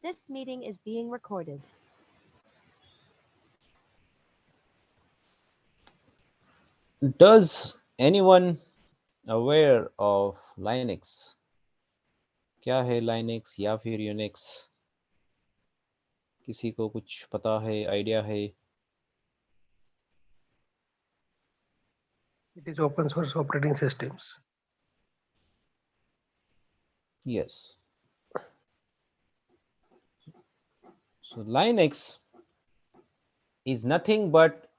This meeting is being recorded. Does anyone aware of Linux? क्या है Linux या फिर Unix? किसी को कुछ पता है, आइडिया है? It is open source operating systems. Yes. So Linux is nothing but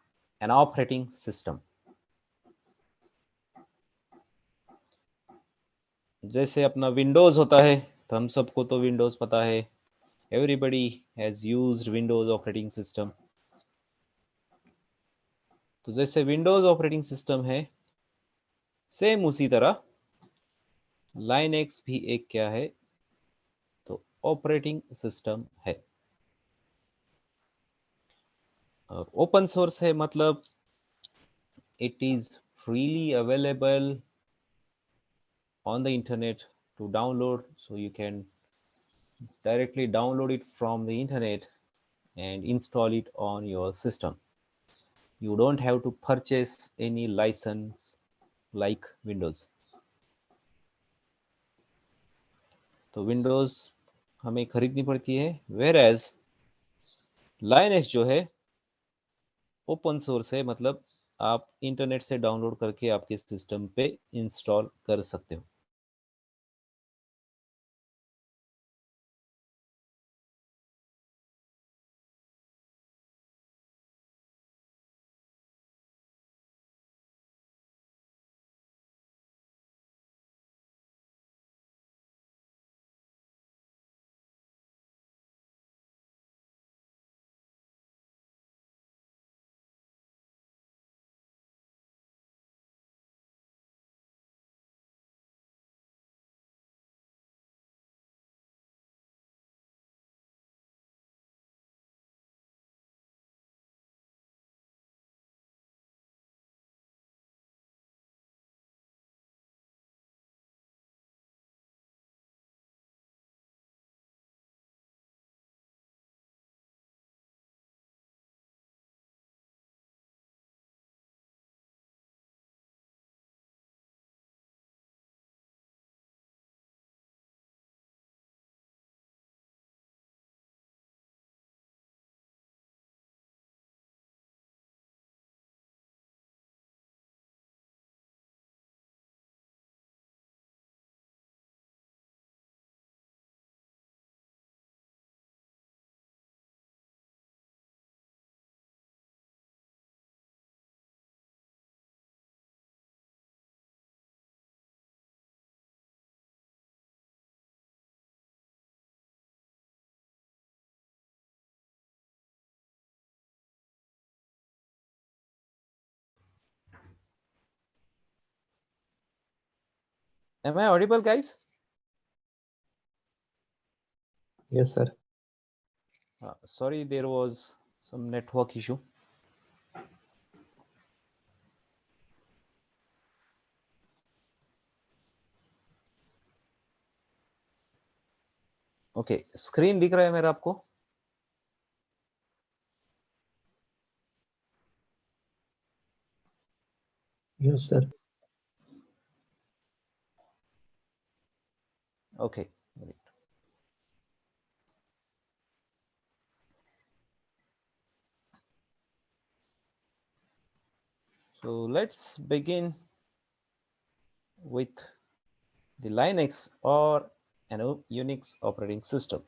an operating system. जैसे अपना विंडोज होता है, तो हम सबको तो विंडोज पता है. Everybody has used Windows operating system. तो जैसे विंडोज ऑपरेटिंग सिस्टम है, सेम उसी तरह लाइनक्स भी एक क्या है, तो ऑपरेटिंग सिस्टम है. और ओपन सोर्स है मतलब it is freely available on the internet to download, so you can directly download it from the internet and install it on your system. You don't have to purchase any license like Windows. तो Windows हमें खरीदनी पड़ती है, whereas Linux जो है open source है, मतलब आप इंटरनेट से डाउनलोड करके आपके सिस्टम पे इंस्टॉल कर सकते हो. Am I audible, guys? Yes, sir. Sorry, there was some network issue. Okay, screen दिख रहा है मेरा आपको? Yes, sir. Okay, great. So let's begin with the Linux or an Unix operating system.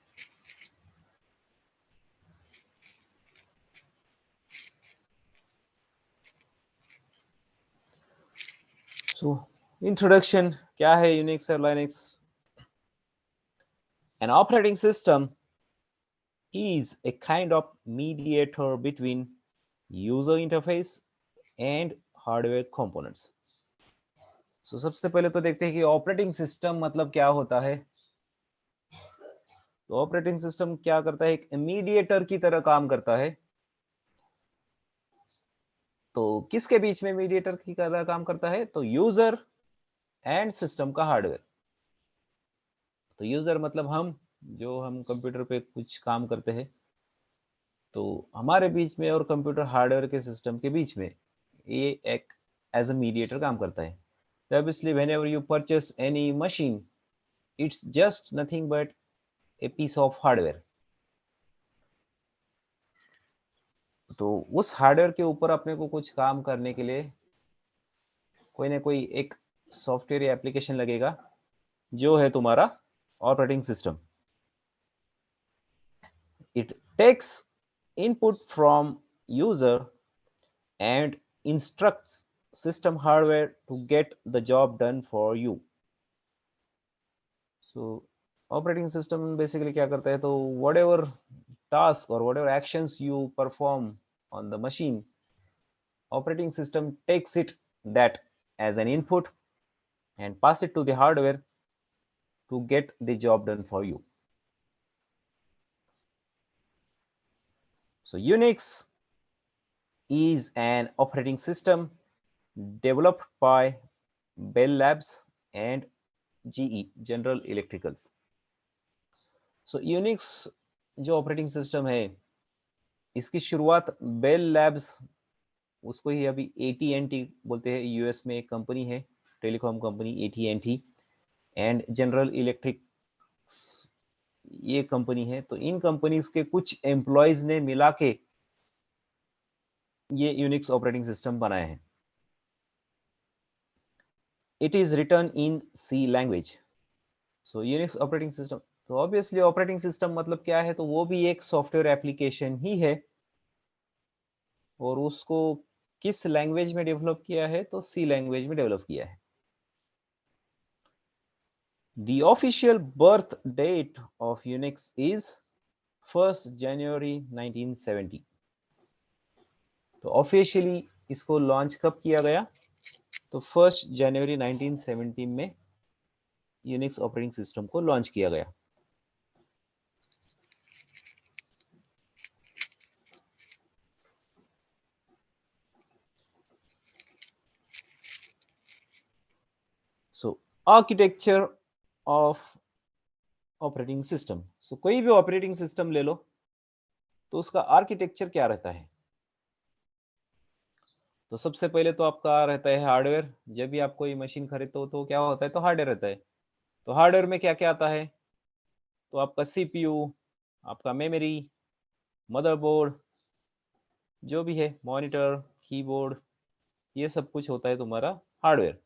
So introduction, क्या है Unix और Linux? An operating system is a kind of mediator between user interface and hardware components. So सबसे पहले तो देखते हैं कि operating system मतलब क्या होता है. तो ऑपरेटिंग सिस्टम क्या करता है, एक मीडिएटर की तरह काम करता है. तो किसके बीच में मीडिएटर की तरह काम करता है, तो यूजर एंड सिस्टम का हार्डवेयर. तो यूजर मतलब हम, जो हम कंप्यूटर पे कुछ काम करते हैं, तो हमारे बीच में और कंप्यूटर हार्डवेयर के सिस्टम के बीच में ये एक एज अ मीडिएटर काम करता है. Obviously, whenever you purchase any machine, it's just nothing but a piece of hardware. तो उस हार्डवेयर के ऊपर अपने को कुछ काम करने के लिए कोई ना कोई एक सॉफ्टवेयर या एप्लीकेशन लगेगा, जो है तुम्हारा operating system. It takes input from user and instructs system hardware to get the job done for you. So operating system basically क्या करता है, तो whatever task or whatever actions you perform on the machine, operating system takes it that as an input and pass it to the hardware to get the job done for you. So Unix is an operating system developed by Bell Labs and GE, General Electricals. So Unix जो operating system है, इसकी शुरुआत bell labs, उसको ही अभी AT&T बोलते हैं, US में एक कंपनी है, telecom company AT&T, and general electric ये कंपनी है. तो इन कंपनीज के कुछ एम्प्लॉयज ने मिला के ये यूनिक्स ऑपरेटिंग सिस्टम बनाया है. It is written in C language. So Unix operating system, तो ऑब्वियसली ऑपरेटिंग सिस्टम मतलब क्या है, तो वो भी एक सॉफ्टवेयर एप्लीकेशन ही है, और उसको किस लैंग्वेज में डेवलप किया है, तो C लैंग्वेज में डेवलप किया है. The official birth date of Unix is 1st January 1970. तो ऑफिशियली इसको लॉन्च कब किया गया, तो 1 जनवरी 1970 में यूनिक्स ऑपरेटिंग सिस्टम को लॉन्च किया गया. So architecture of operating system. So कोई भी ऑपरेटिंग सिस्टम ले लो, तो उसका आर्किटेक्चर क्या रहता है. तो सबसे पहले तो आपका रहता है हार्डवेयर. जब भी आप कोई मशीन खरीदते हो तो क्या होता है, तो हार्डवेयर रहता है. तो हार्डवेयर में क्या क्या आता है, तो आपका CPU, आपका मेमोरी, मदरबोर्ड, जो भी है, मॉनिटर, कीबोर्ड, ये सब कुछ होता है तुम्हारा हार्डवेयर.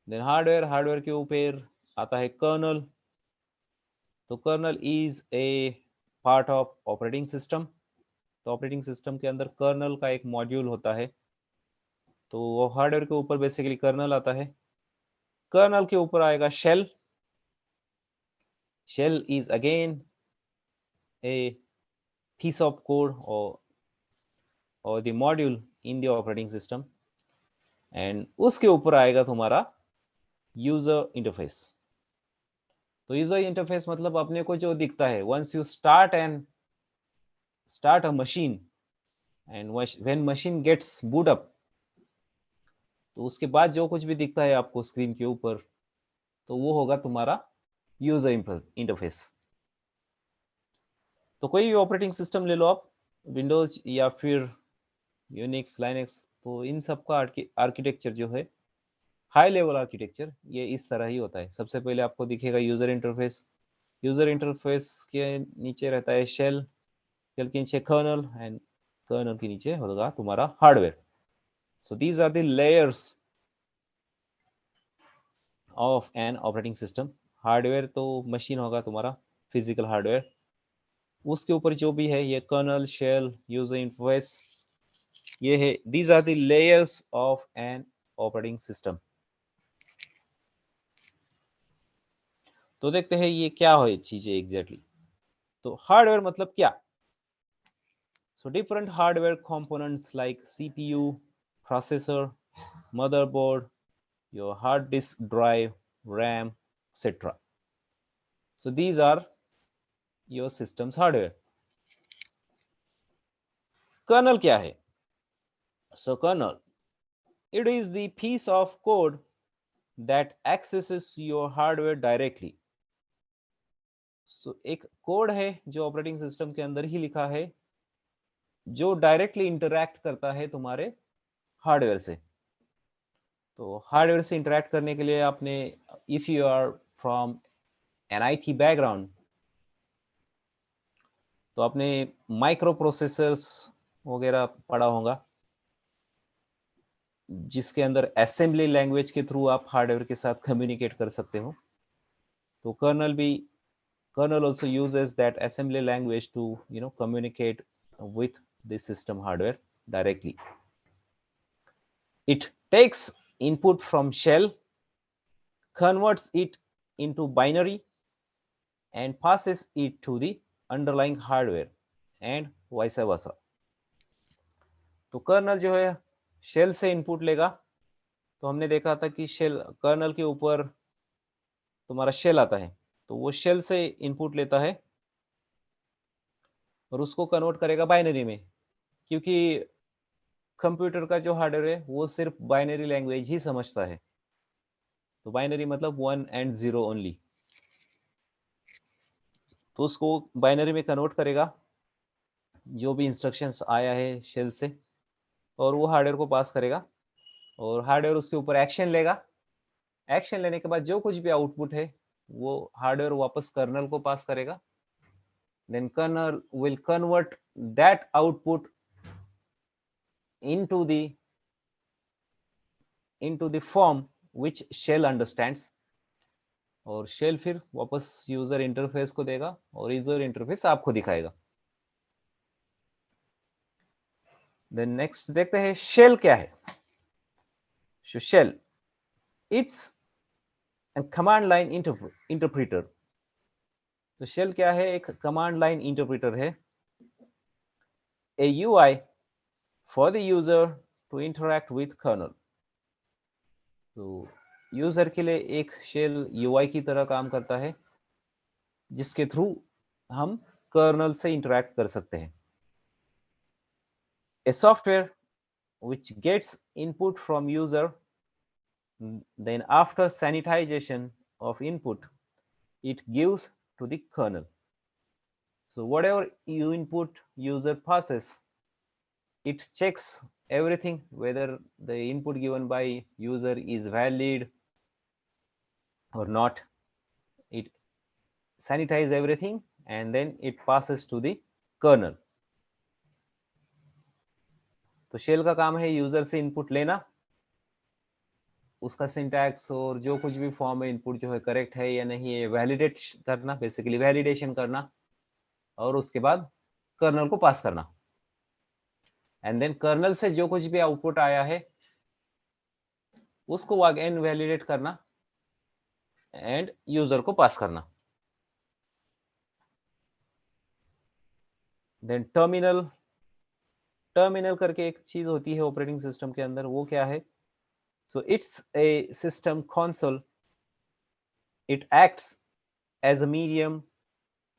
देन हार्डवेयर के ऊपर आता है कर्नल. तो kernel is a part of operating system. तो ऑपरेटिंग सिस्टम के अंदर कर्नल का एक मॉड्यूल होता है. तो हार्डवेयर के ऊपर बेसिकली कर्नल आता है. कर्नल के ऊपर आएगा shell. Shell is again a piece of code or the module in the operating system. and उसके ऊपर आएगा तुम्हारा यूजर इंटरफेस. तो यूजर इंटरफेस मतलब अपने को जो दिखता है, once you start a machine and when machine gets boot up, तो उसके बाद जो कुछ भी दिखता है आपको स्क्रीन के ऊपर, तो वो होगा तुम्हारा यूजर इंटरफेस. तो कोई भी ऑपरेटिंग सिस्टम ले लो आप, विंडोज या फिर यूनिक्स, लाइनक्स, तो इन सब का आर्किटेक्चर जो है, हाई लेवल आर्किटेक्चर, ये इस तरह ही होता है. सबसे पहले आपको दिखेगा यूजर इंटरफेस. यूजर इंटरफेस के नीचे रहता है शेल के नीचे कर्नल, एंड कर्नल के नीचे होगा तुम्हारा hardware. So these are the layers of an operating system. Hardware तो मशीन होगा तुम्हारा, फिजिकल हार्डवेयर. उसके ऊपर जो भी है, ये कर्नल, शेल, यूजर इंटरफेस, ये है. These are the layers of an operating system. तो देखते हैं ये क्या है चीजें एग्जैक्टली. तो हार्डवेयर मतलब क्या. So different hardware components like CPU, processor, motherboard, your hard disk drive, RAM, etc. So these are your system's hardware. Kernel क्या है. So kernel, it is the piece of code that accesses your hardware directly. सो एक code है जो operating system के अंदर ही लिखा है, जो डायरेक्टली इंटरैक्ट करता है तुम्हारे हार्डवेयर से। तो हार्डवेयर से इंटरैक्ट करने के लिए आपने, if you are from an IT background, तो आपने माइक्रो प्रोसेसर्स वगैरह पढ़ा होगा, जिसके अंदर असेंबली लैंग्वेज के थ्रू आप हार्डवेयर के साथ कम्युनिकेट कर सकते हो। तो kernel also uses that assembly language to communicate with the system hardware directly. It takes input from shell, converts it into binary, and passes it to the underlying hardware and vice versa. तो colonel जो है shell से input लेगा। तो हमने देखा था कि शेल, कर्नल के ऊपर तुम्हारा शेल आता है, तो वो शेल से इनपुट लेता है और उसको कन्वर्ट करेगा बाइनरी में, क्योंकि कंप्यूटर का जो हार्डवेयर है वो सिर्फ बाइनरी लैंग्वेज ही समझता है। तो बाइनरी मतलब 1 and 0 ओनली। तो उसको बाइनरी में कन्वर्ट करेगा जो भी इंस्ट्रक्शंस आया है शेल से, और वो हार्डवेयर को पास करेगा, और हार्डवेयर उसके ऊपर एक्शन लेगा। एक्शन लेने के बाद जो कुछ भी आउटपुट है वो हार्डवेयर वापस कर्नल को पास करेगा। Then kernel will convert that output into the form which shell understands, और शेल फिर वापस यूजर इंटरफेस को देगा और यूजर इंटरफेस आपको दिखाएगा। देन नेक्स्ट देखते हैं शेल क्या है। Shell it's command line interpreter. तो शेल क्या है? एक कमांड लाइन इंटरप्रेटर है, a UI for the user to interact with kernel. तो यूजर के लिए एक शेल यूआई की तरह काम करता है, जिसके थ्रू हम कर्नल से इंटरैक्ट कर सकते हैं। A software which gets input from user, then after sanitization of input, it gives to the kernel. So whatever you input user passes, it checks everything, whether the input given by user is valid or not. It sanitizes everything and then it passes to the kernel. तो shell का काम है user से input लेना, उसका syntax और जो कुछ भी फॉर्म में इनपुट जो है करेक्ट है या नहीं है वैलिडेट करना, बेसिकली वैलिडेशन करना, और उसके बाद कर्नल को पास करना। एंड देन कर्नल से जो कुछ भी आउटपुट आया है उसको अगेन वैलिडेट करना एंड यूजर को पास करना। देन टर्मिनल करके एक चीज होती है ऑपरेटिंग सिस्टम के अंदर, वो क्या है? So it's a system console. It acts as a medium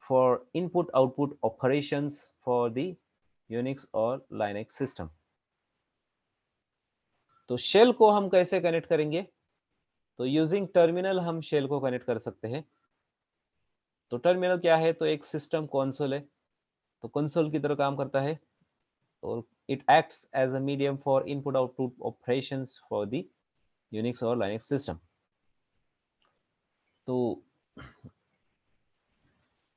for input output operations for the Unix और Linux system। तो शेल को हम कैसे कनेक्ट करेंगे? तो यूजिंग टर्मिनल हम शेल को कनेक्ट कर सकते हैं। तो टर्मिनल क्या है? तो एक सिस्टम कंसोल है, तो कंसोल की तरह काम करता है, और it acts as a medium for input output operations for the Unix और लाइनक्स सिस्टम। तो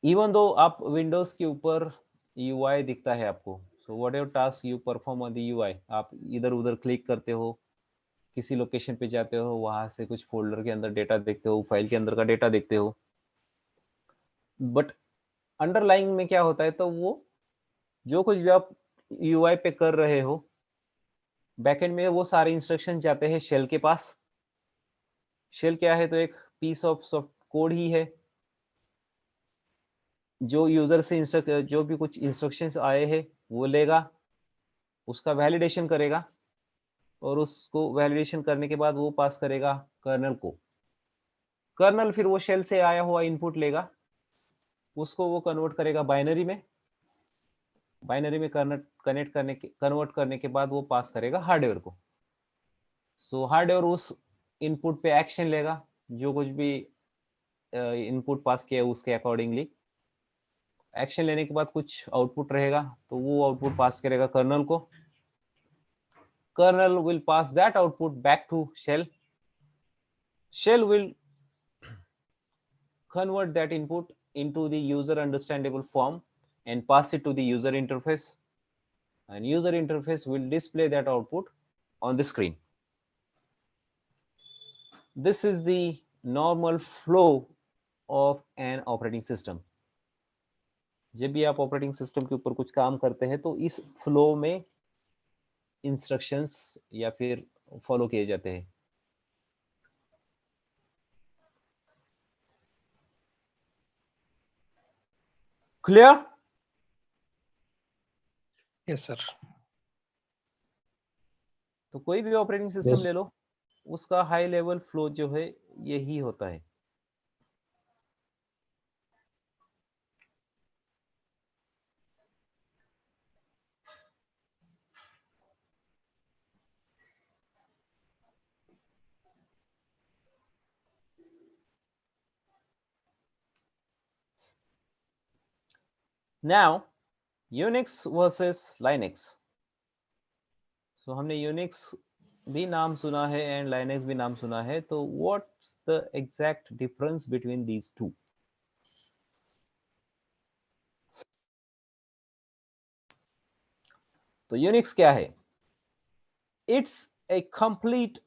इवन दो आप विंडोज के ऊपर यूआई दिखता है आपको, so whatever task you perform on the UI, आप इधर उधर क्लिक करते हो, किसी लोकेशन पे जाते हो, वहां से कुछ फोल्डर के अंदर डेटा देखते हो, फाइल के अंदर का डेटा देखते हो, बट अंडरलाइंग में क्या होता है? तो वो जो कुछ भी आप यूआई पे कर रहे हो, बैकएंड में वो सारे इंस्ट्रक्शन जाते हैं शेल के पास। शेल क्या है? तो एक पीस ऑफ सॉफ्ट कोड ही है, जो यूजर से जो भी कुछ इंस्ट्रक्शंस आए हैं वो लेगा, उसका वैलिडेशन करेगा, और उसको वैलिडेशन करने के बाद वो पास करेगा कर्नल को। कर्नल फिर वो शेल से आया हुआ इनपुट लेगा, उसको वो कन्वर्ट करेगा बाइनरी में, कन्वर्ट करने के बाद वो पास करेगा हार्डवेयर को। सो हार्डवेयर उस इनपुट पे एक्शन लेगा, जो कुछ भी इनपुट पास किया उसके अकॉर्डिंगली एक्शन लेने के बाद कुछ आउटपुट रहेगा, तो वो आउटपुट पास करेगा कर्नल को. Kernel will pass that output back to shell. Shell will convert that input into the user understandable form and pass it to the user interface, and user interface will display that output on the screen. This is the normal flow of an operating system. जब भी आप operating system के ऊपर कुछ काम करते हैं तो इस फ्लो में इंस्ट्रक्शंस या फिर फॉलो किए जाते हैं. क्लियर? Yes, sir. तो कोई भी ऑपरेटिंग सिस्टम Yes. ले लो, उसका हाई लेवल फ्लो जो है यही होता है. Now Unix versus Linux. So हमने Unix भी नाम सुना है and Linux भी नाम सुना है, तो what's the exact difference between these two? तो Unix क्या है? It's a complete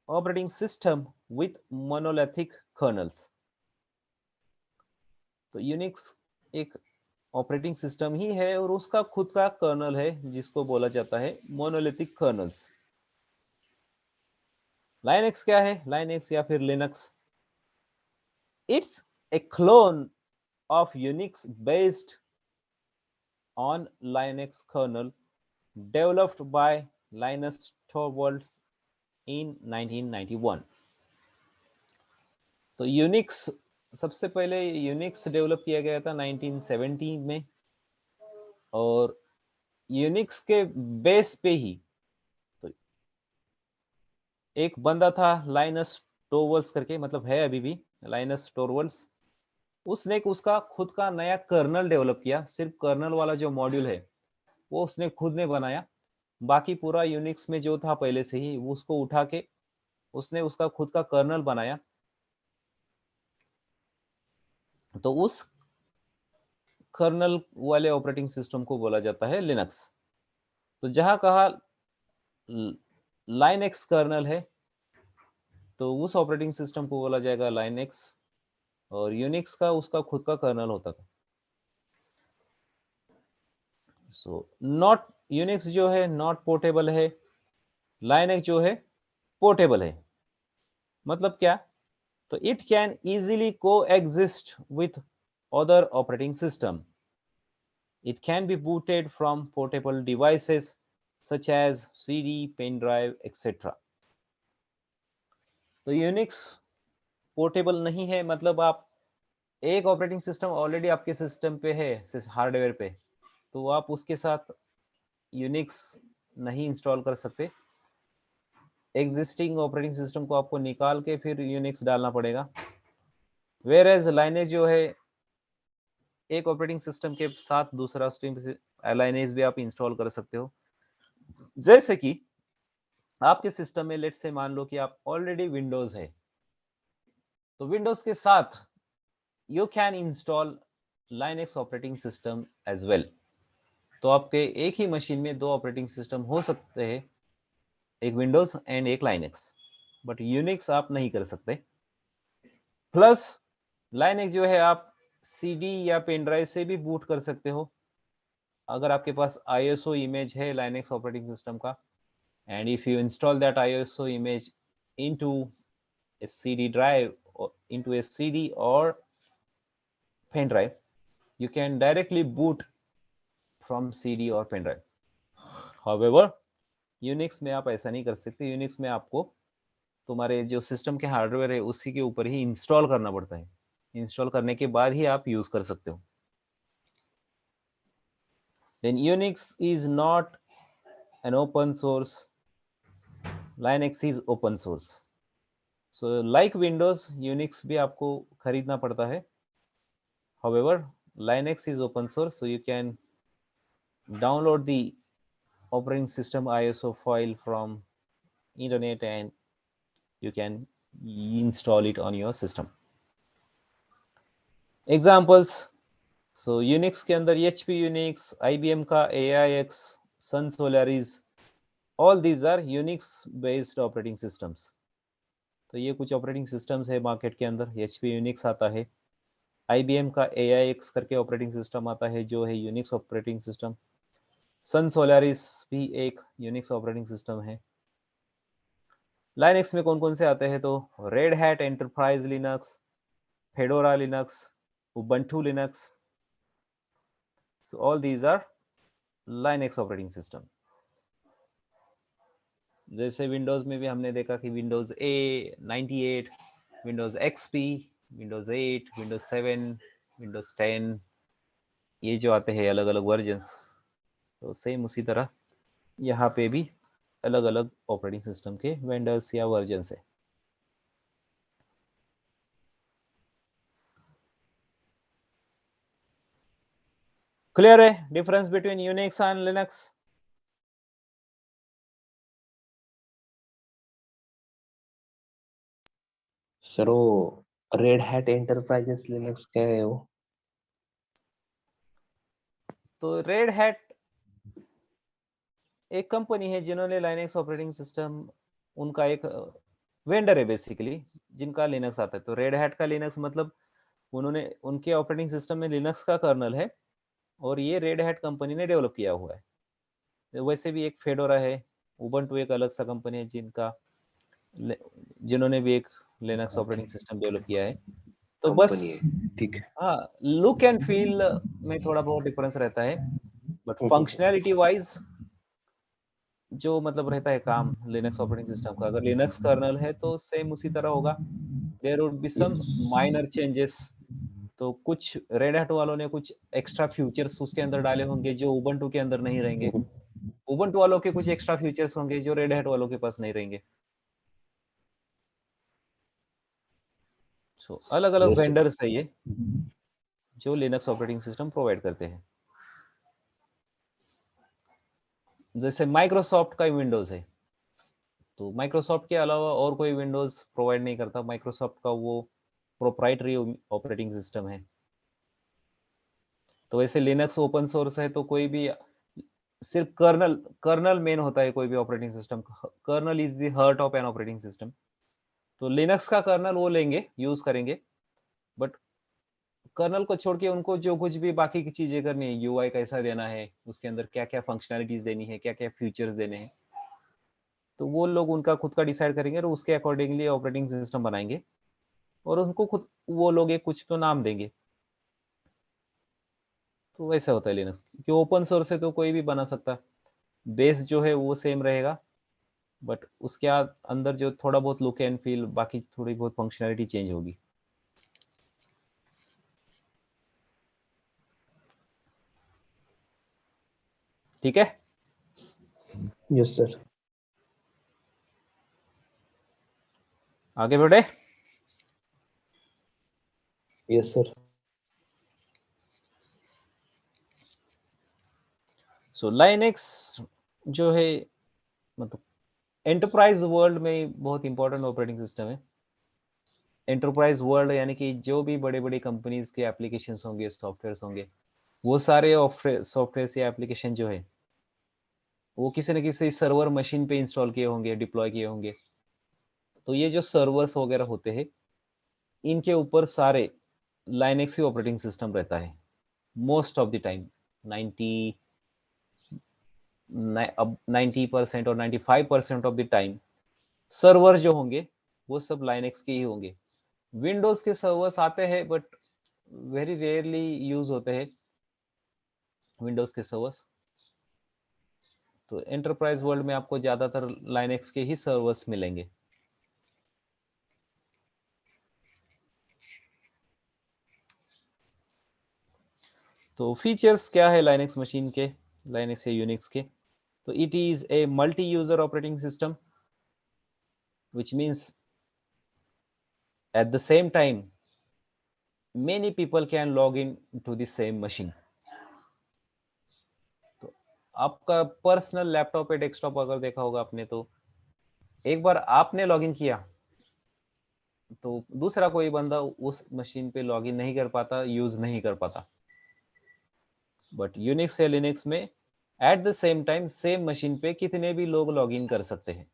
operating system with monolithic kernels. तो Unix एक ऑपरेटिंग सिस्टम ही है और उसका खुद का कर्नल है जिसको बोला जाता है मोनोलिथिक कर्नल्स. Linux क्या है? Linux या फिर Linux, it's a clone of Unix based on Linux kernel developed by Linus Torvalds in 1991. तो Unix सबसे पहले Unix डेवलप किया गया था 1970 में, और Unix के बेस पे ही तो एक बंदा था लाइनस टोरवल्ड्स करके, मतलब है अभी भी लाइनस टोरवल्ड्स. उसने उसका खुद का नया कर्नल डेवलप किया. सिर्फ कर्नल वाला जो मॉड्यूल है वो उसने खुद ने बनाया. बाकी पूरा यूनिक्स में जो था पहले से ही वो उसको उठा के उसने उसका खुद का कर्नल बनाया. तो उस कर्नल वाले ऑपरेटिंग सिस्टम को बोला जाता है लिनक्स. तो जहां कहा लाइनक्स कर्नल है तो उस ऑपरेटिंग सिस्टम को बोला जाएगा लाइनक्स, और यूनिक्स का उसका खुद का कर्नल होता था. सो नॉट यूनिक्स जो है नॉट पोर्टेबल है, लाइनक्स जो है पोर्टेबल है. मतलब क्या? तो it can easily coexist with other operating system. It can be booted from portable devices such as CD, pen drive, etc. तो यूनिक्स पोर्टेबल नहीं है, मतलब आप एक ऑपरेटिंग सिस्टम ऑलरेडी आपके सिस्टम पे है हार्डवेयर पे, तो आप उसके साथ यूनिक्स नहीं इंस्टॉल कर सकते. एग्जिस्टिंग ऑपरेटिंग सिस्टम को आपको निकाल के फिर यूनिक्स डालना पड़ेगा. वेयर एज लाइनेज जो है एक ऑपरेटिंग सिस्टम के साथ दूसरा लाइनेज भी आप इंस्टॉल कर सकते हो. जैसे कि आपके सिस्टम में लेट से मान लो कि आप ऑलरेडी विंडोज है, तो विंडोज के साथ you can install Linux operating system as well. तो आपके एक ही मशीन में दो ऑपरेटिंग सिस्टम हो सकते हैं, एक विंडोज एंड एक लाइनेक्स, बट यूनिक्स आप नहीं कर सकते. प्लस लाइनेक्स जो है आप सीडी या पेन ड्राइव से भी बूट कर सकते हो अगर आपके पास ISO इमेज है लाइनेक्स ऑपरेटिंग सिस्टम का. And if you install that ISO image into a CD drive or into a CD or pen drive, you can directly boot from CD or pen drive. However, Unix में आप ऐसा नहीं कर सकते. Unix में आपको तुम्हारे जो सिस्टम के हार्डवेयर है उसी के ऊपर ही इंस्टॉल करना पड़ता है. इंस्टॉल करने के बाद ही आप यूज कर सकते हो. Then Unix is not an open source. Linux is open source. So like Windows, Unix भी आपको खरीदना पड़ता है. However, Linux is open source, so you can download the operating system ISO file from internet and you can install it on your system. Examples, so Unix के अंदर HP Unix, IBM का AIX, Sun Solaris, all these are Unix based operating systems. तो ये कुछ operating systems है market के अंदर. HP Unix आता है, IBM का AIX करके ऑपरेटिंग सिस्टम आता है जो है Unix operating system. Sun Solaris भी एक यूनिक्स ऑपरेटिंग सिस्टम है. लाइनक्स में कौन कौन से आते हैं, तो red hat enterprise Linux, Fedora Linux, Ubuntu Linux. So all these are Linux operating system. जैसे विंडोज में भी हमने देखा कि विंडोज ए 98, Windows XP, Windows 8, Windows 7, Windows 10, ये जो आते हैं अलग अलग वर्जन्स, तो सेम उसी तरह यहाँ पे भी अलग अलग ऑपरेटिंग सिस्टम के वेंडर्स या वर्जन्स है. क्लियर है difference between Unix and Linux? Sir वो रेड हैट एंटरप्राइजेस लिनक्स क्या है वो? तो रेड हैट एक कंपनी है जिन्होंने लाइनक्स ऑपरेटिंग सिस्टम, उनका एक वेंडर है बेसिकली जिनका लिनक्स आता है. तो रेड हैट का लिनक्स मतलब उन्होंने उनके ऑपरेटिंग सिस्टम में लिनक्स का कर्नल है और ये रेड हैट कंपनी ने डेवलप किया हुआ है. वैसे भी एक फेडोरा है, उबंटू एक अलग सा कंपनी है जिन्होंने भी एक लिनक्स ऑपरेटिंग सिस्टम डेवलप किया है. तो बस ठीक है. हाँ, लुक एंड फील में थोड़ा बहुत डिफरेंस रहता है, बट फंक्शनैलिटी वाइज जो मतलब रहता है काम लिनक्स ऑपरेटिंग सिस्टम का, अगर लिनक्स कर्नल है तो सेम उसी तरह होगा. There would be some minor changes. तो कुछ रेड हैट वालों ने कुछ एक्स्ट्रा फीचर्स उसके अंदर डाले होंगे जो उबंटू के अंदर नहीं रहेंगे. उबंटू वालों के कुछ एक्स्ट्रा फीचर्स होंगे जो रेड हैट वालों के पास नहीं रहेंगे. सो अलग अलग Yes, sir. वेंडर्स है ये जो लिनक्स ऑपरेटिंग सिस्टम प्रोवाइड करते हैं. जैसे माइक्रोसॉफ्ट का विंडोज है, तो माइक्रोसॉफ्ट के अलावा और कोई विंडोज प्रोवाइड नहीं करता. माइक्रोसॉफ्ट का वो प्रोप्राइटरी ऑपरेटिंग सिस्टम है. तो वैसे लिनक्स ओपन सोर्स है, तो कोई भी सिर्फ कर्नल मेन होता है कोई भी ऑपरेटिंग सिस्टम का. Kernel is the heart of an operating system. तो लिनक्स का कर्नल वो लेंगे, यूज करेंगे, बट कर्नल को छोड़ के उनको जो कुछ भी बाकी की चीजें करनी है, यूआई कैसा देना है, उसके अंदर क्या क्या फंक्शनैलिटीज देनी है, क्या क्या फीचर्स देने हैं, तो वो लोग उनका खुद का डिसाइड करेंगे और उसके अकॉर्डिंगली ऑपरेटिंग सिस्टम बनाएंगे और उनको खुद वो लोग एक कुछ तो नाम देंगे. तो वैसा होता है लिनक्स, क्योंकि ओपन सोर्स है तो कोई भी बना सकता. बेस जो है वो सेम रहेगा, बट उसके अंदर जो थोड़ा बहुत लुक एंड फील, बाकी थोड़ी बहुत फंक्शनैलिटी चेंज होगी. ठीक है. Yes, sir. आगे बढ़े. Yes, sir. सो लाइनक्स जो है मतलब एंटरप्राइज वर्ल्ड में बहुत इंपॉर्टेंट ऑपरेटिंग सिस्टम है. एंटरप्राइज वर्ल्ड यानी कि जो भी बड़े बड़े कंपनीज के एप्लीकेशंस होंगे, सॉफ्टवेयर होंगे, वो सारे सॉफ्टवेयर या एप्लीकेशन जो है वो किसी न किसी सर्वर मशीन पे इंस्टॉल किए होंगे, डिप्लॉय किए होंगे. तो ये जो सर्वर्स वगैरह होते हैं, इनके ऊपर सारे लाइनक्स ही ऑपरेटिंग सिस्टम रहता है मोस्ट ऑफ द टाइम. 90% और 95% ऑफ द टाइम सर्वर जो होंगे वो सब लाइनक्स के ही होंगे. विंडोज के सर्वर्स आते हैं बट वेरी रेयरली यूज होते हैं विंडोज के सर्वर्स. तो एंटरप्राइज वर्ल्ड में आपको ज्यादातर लाइनक्स के ही सर्वर्स मिलेंगे. तो फीचर्स क्या है लाइनक्स मशीन के, लाइनक्स या यूनिक्स के? तो it is a multi user operating system which means at the same time many people can log in to the same machine. तो आपका पर्सनल लैपटॉप या डेस्कटॉप अगर देखा होगा आपने, तो एक बार आपने लॉगिन किया तो दूसरा कोई बंदा उस मशीन पे लॉगिन नहीं कर पाता, यूज नहीं कर पाता. बट यूनिक्स या लिनक्स में at the same time same machine पे कितने भी लोग लॉगिन कर सकते हैं.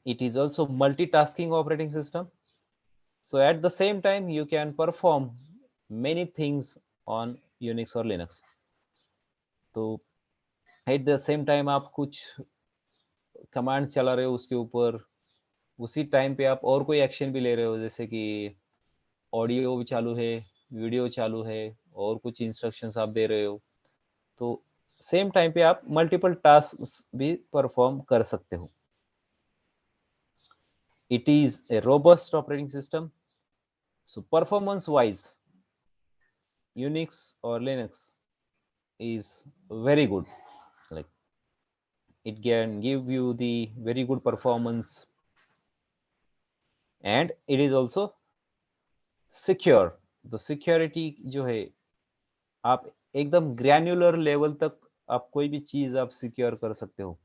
It is also multitasking operating system. So at the same time, you can perform many things on Unix or Linux. तो at the same time आप कुछ कमांड्स चला रहे हो उसके ऊपर, उसी टाइम पे आप और कोई एक्शन भी ले रहे हो, जैसे कि ऑडियो भी चालू है, वीडियो चालू है, और कुछ इंस्ट्रक्शंस आप दे रहे हो. तो सेम टाइम पे आप मल्टीपल टास्क भी परफॉर्म कर सकते हो. It is a robust operating system. So performance wise, Unix or Linux is very good. Like it can give you the very good performance, and it is also secure. तो security जो है, आप एकदम granular level तक आप कोई भी चीज आप सिक्योर कर सकते हो.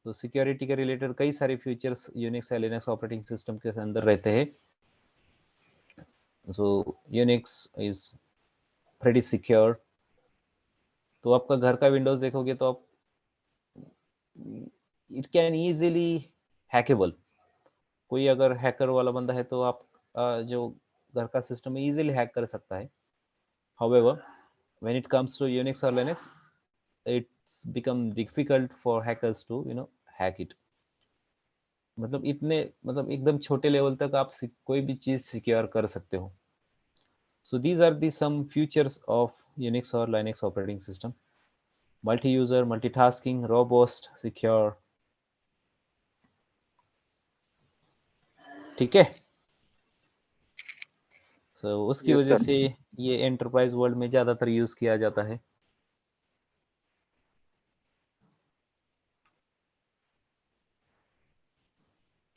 तो सिक्योरिटी के रिलेटेड कई सारे फीचर्स यूनिक्स या लिनक्स ऑपरेटिंग सिस्टम के अंदर रहते हैं. सो यूनिक्स इज प्रेटी सिक्योर. तो आपका घर का विंडोज देखोगे तो आप इट कैन इजीली हैकेबल. कोई अगर हैकर वाला बंदा है तो आप जो घर का सिस्टम है इजीली हैक कर सकता है. However when it comes to Unix और Linux, it's become difficult for hackers to hack it. मतलब एकदम छोटे लेवल तक आप कोई भी चीज सिक्योर कर सकते हो. So these are the some features of Unix or Linux operating system: multi-user, multitasking, robust, secure. ठीक है. So उसकी Yes, वजह sir. से ये एंटरप्राइज वर्ल्ड में ज्यादातर यूज किया जाता है.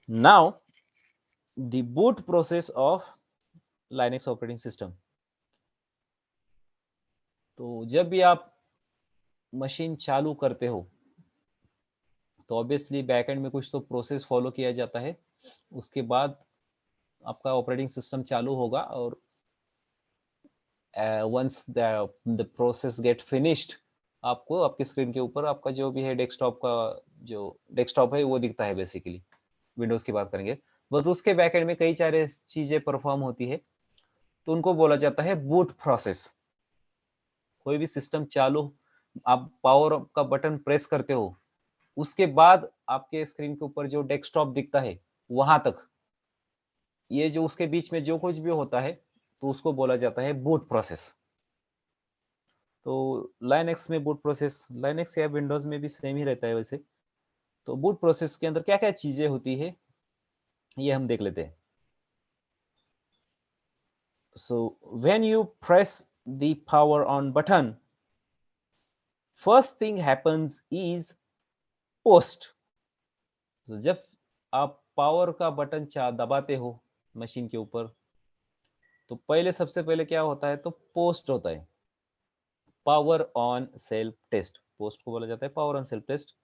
Now the boot process of Linux operating system. तो जब भी आप मशीन चालू करते हो तो ऑब्वियसली बैकएंड में कुछ तो प्रोसेस फॉलो किया जाता है. उसके बाद आपका ऑपरेटिंग सिस्टम चालू होगा, और once the process get finished, आपको आपके स्क्रीन के ऊपर आपका जो भी है डेस्कटॉप का जो डेस्कटॉप है वो दिखता है. बेसिकली विंडोज की बात करेंगे, बट उसके बैकएंड में कई सारे चीजें परफॉर्म होती है, तो उनको बोला जाता है बूट प्रोसेस. कोई भी सिस्टम चालू, आप पावर का बटन प्रेस करते हो, उसके बाद आपके स्क्रीन के ऊपर जो डेस्कटॉप दिखता है वहां तक, ये जो उसके बीच में जो कुछ भी होता है, तो उसको बोला जाता है बूट प्रोसेस. तो लाइनक्स में बूट प्रोसेस, लाइनक्स या विंडोज में भी सेम ही रहता है वैसे. तो बूट प्रोसेस के अंदर क्या क्या चीजें होती है ये हम देख लेते हैं. So when you press the power on button, first thing happens is post. जब आप पावर का बटन दबाते हो मशीन के ऊपर, तो पहले सबसे पहले क्या होता है, तो पोस्ट होता है, power on self test. Post को बोला जाता है पावर ऑन सेल्फ टेस्ट.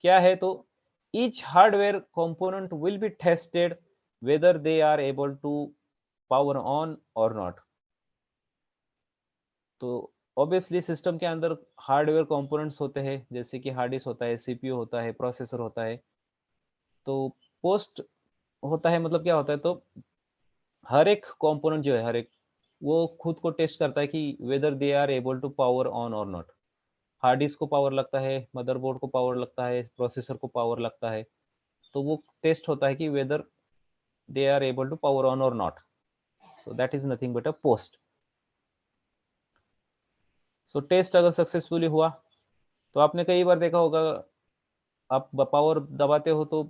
क्या है, तो each hardware component will be tested whether they are able to power on or not. तो ऑब्वियसली सिस्टम के अंदर हार्डवेयर कंपोनेंट्स होते हैं, जैसे कि हार्ड डिस्क होता है, सीपीयू होता है, प्रोसेसर होता है. तो पोस्ट होता है, मतलब क्या होता है, तो हर एक कंपोनेंट जो है, हर एक वो खुद को टेस्ट करता है कि whether they are able to power on और नॉट. हार्ड डिस्क को पावर लगता है, मदरबोर्ड को पावर लगता है, प्रोसेसर को पावर लगता है. तो वो टेस्ट होता है कि weather they are able to power on or not. So that is nothing but a post. So test अगर सक्सेसफुली हुआ, तो आपने कई बार देखा होगा, आप पावर दबाते हो तो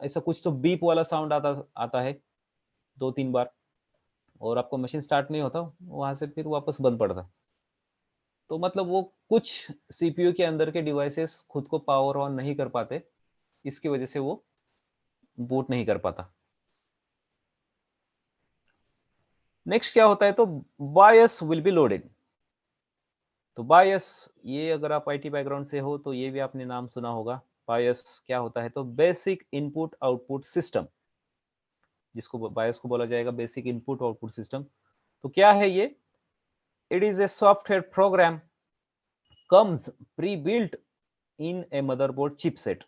ऐसा कुछ तो बीप वाला साउंड आता है 2-3 बार, और आपको मशीन स्टार्ट नहीं होता, वहां से फिर वापस बंद पड़ता. तो मतलब वो कुछ सीपीयू के अंदर के डिवाइसेस खुद को पावर ऑन नहीं कर पाते, इसकी वजह से वो बूट नहीं कर पाता. नेक्स्ट क्या होता है, तो बायस विल बी लोडेड। तो बायस, ये अगर आप आईटी बैकग्राउंड से हो तो ये भी आपने नाम सुना होगा। बायस क्या होता है, तो बेसिक इनपुट आउटपुट सिस्टम, जिसको बायस को बोला जाएगा बेसिक इनपुट आउटपुट सिस्टम। तो क्या है ये? It is a software program comes pre built in A motherboard chipset.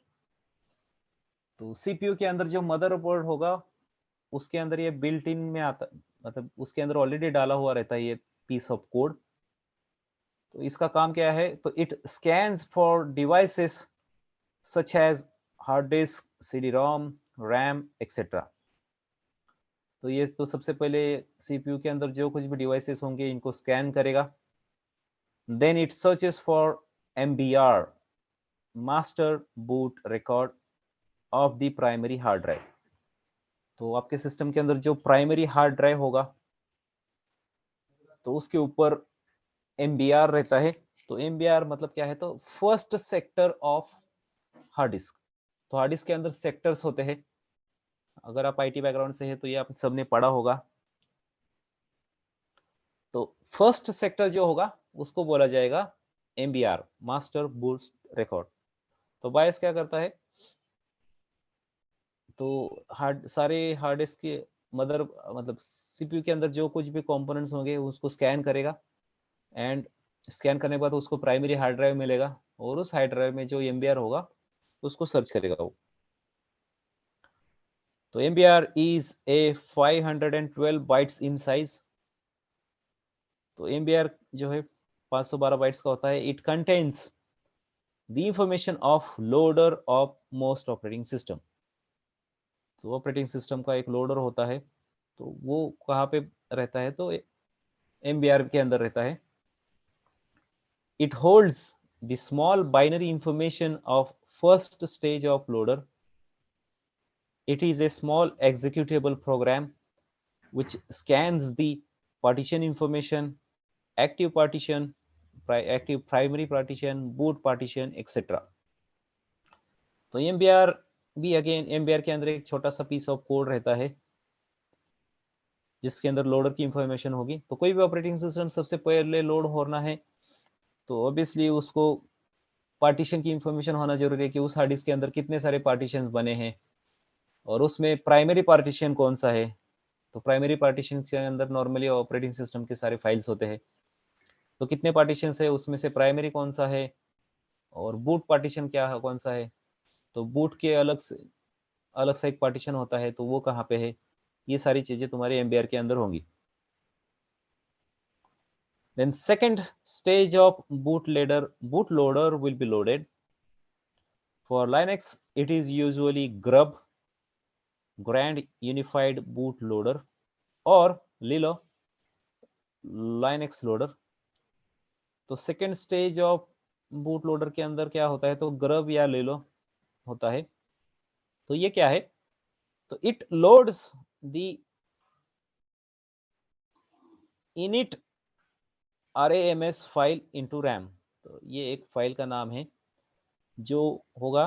तो सीपीयू के अंदर जो मदरबोर्ड होगा उसके अंदर ये बिल्ट इन में आता, मतलब उसके अंदर ऑलरेडी डाला हुआ रहता है ये पीस ऑफ कोड। तो इसका काम क्या है, तो it scans for devices such as hard disk, CD ROM, RAM etcetera. तो ये तो सबसे पहले सीपीयू के अंदर जो कुछ भी डिवाइसेस होंगे इनको स्कैन करेगा। Then it searches for MBR, master boot record of the primary hard drive. तो आपके सिस्टम के अंदर जो प्राइमरी हार्ड ड्राइव होगा तो उसके ऊपर एमबीआर रहता है। तो एमबीआर मतलब क्या है, तो first sector of hard disk. तो हार्ड डिस्क के अंदर सेक्टर्स होते हैं। अगर आप आईटी बैकग्राउंड से है तो ये आप सबने पढ़ा होगा। तो फर्स्ट सेक्टर जो होगा उसको बोला जाएगा एमबीआर, मास्टर बूट रिकॉर्ड। तो बायस क्या करता है, तो सारे हार्ड डिस्क के मदर मतलब सीपीयू के अंदर जो कुछ भी कंपोनेंट्स होंगे उसको स्कैन करेगा, एंड स्कैन करने के बाद उसको प्राइमरी हार्ड ड्राइव मिलेगा, और उस हार्ड ड्राइव में जो एमबीआर होगा उसको सर्च करेगा वो। तो MBR is a 512 bytes in size. तो एमबीआर जो है 512 बाइट्स का होता है। It contains the information of loader of most operating system. तो ऑपरेटिंग सिस्टम का एक लोडर होता है, तो वो कहाँ पे रहता है, तो एमबीआर के अंदर रहता है। It holds the small binary information of first stage of loader. It is a small executable program which scans the partition information, active partition, active primary partition, boot partition, etc. तो MBR भी again MBR के अंदर एक छोटा सा piece of code रहता है जिसके अंदर लोडर की इंफॉर्मेशन होगी। तो कोई भी ऑपरेटिंग सिस्टम सबसे पहले लोड होना है तो ऑब्वियसली उसको पार्टीशन की इंफॉर्मेशन होना जरूरी है कि उस हार्ड डिस्क के अंदर कितने सारे पार्टीशन बने हैं और उसमें प्राइमरी पार्टीशन कौन सा है। तो प्राइमरी पार्टीशन के अंदर नॉर्मली ऑपरेटिंग सिस्टम के सारे फाइल्स होते हैं। तो कितने पार्टीशन है उसमें से प्राइमरी कौन सा है, और बूट पार्टीशन क्या है, कौन सा है। तो बूट के अलग सा एक पार्टीशन होता है, तो वो कहाँ पे है। ये सारी चीजें तुम्हारे एमबीआर के अंदर होंगी। Then second stage of bootloader will be loaded. For Linux it is usually grub, grand unified bootloader, or lilo, Linux loader. तो second stage of boot loader के अंदर क्या होता है, तो ग्रब या लेलो होता है। तो ये क्या है, तो it loads the init rams file into RAM. तो ये एक फाइल का नाम है जो होगा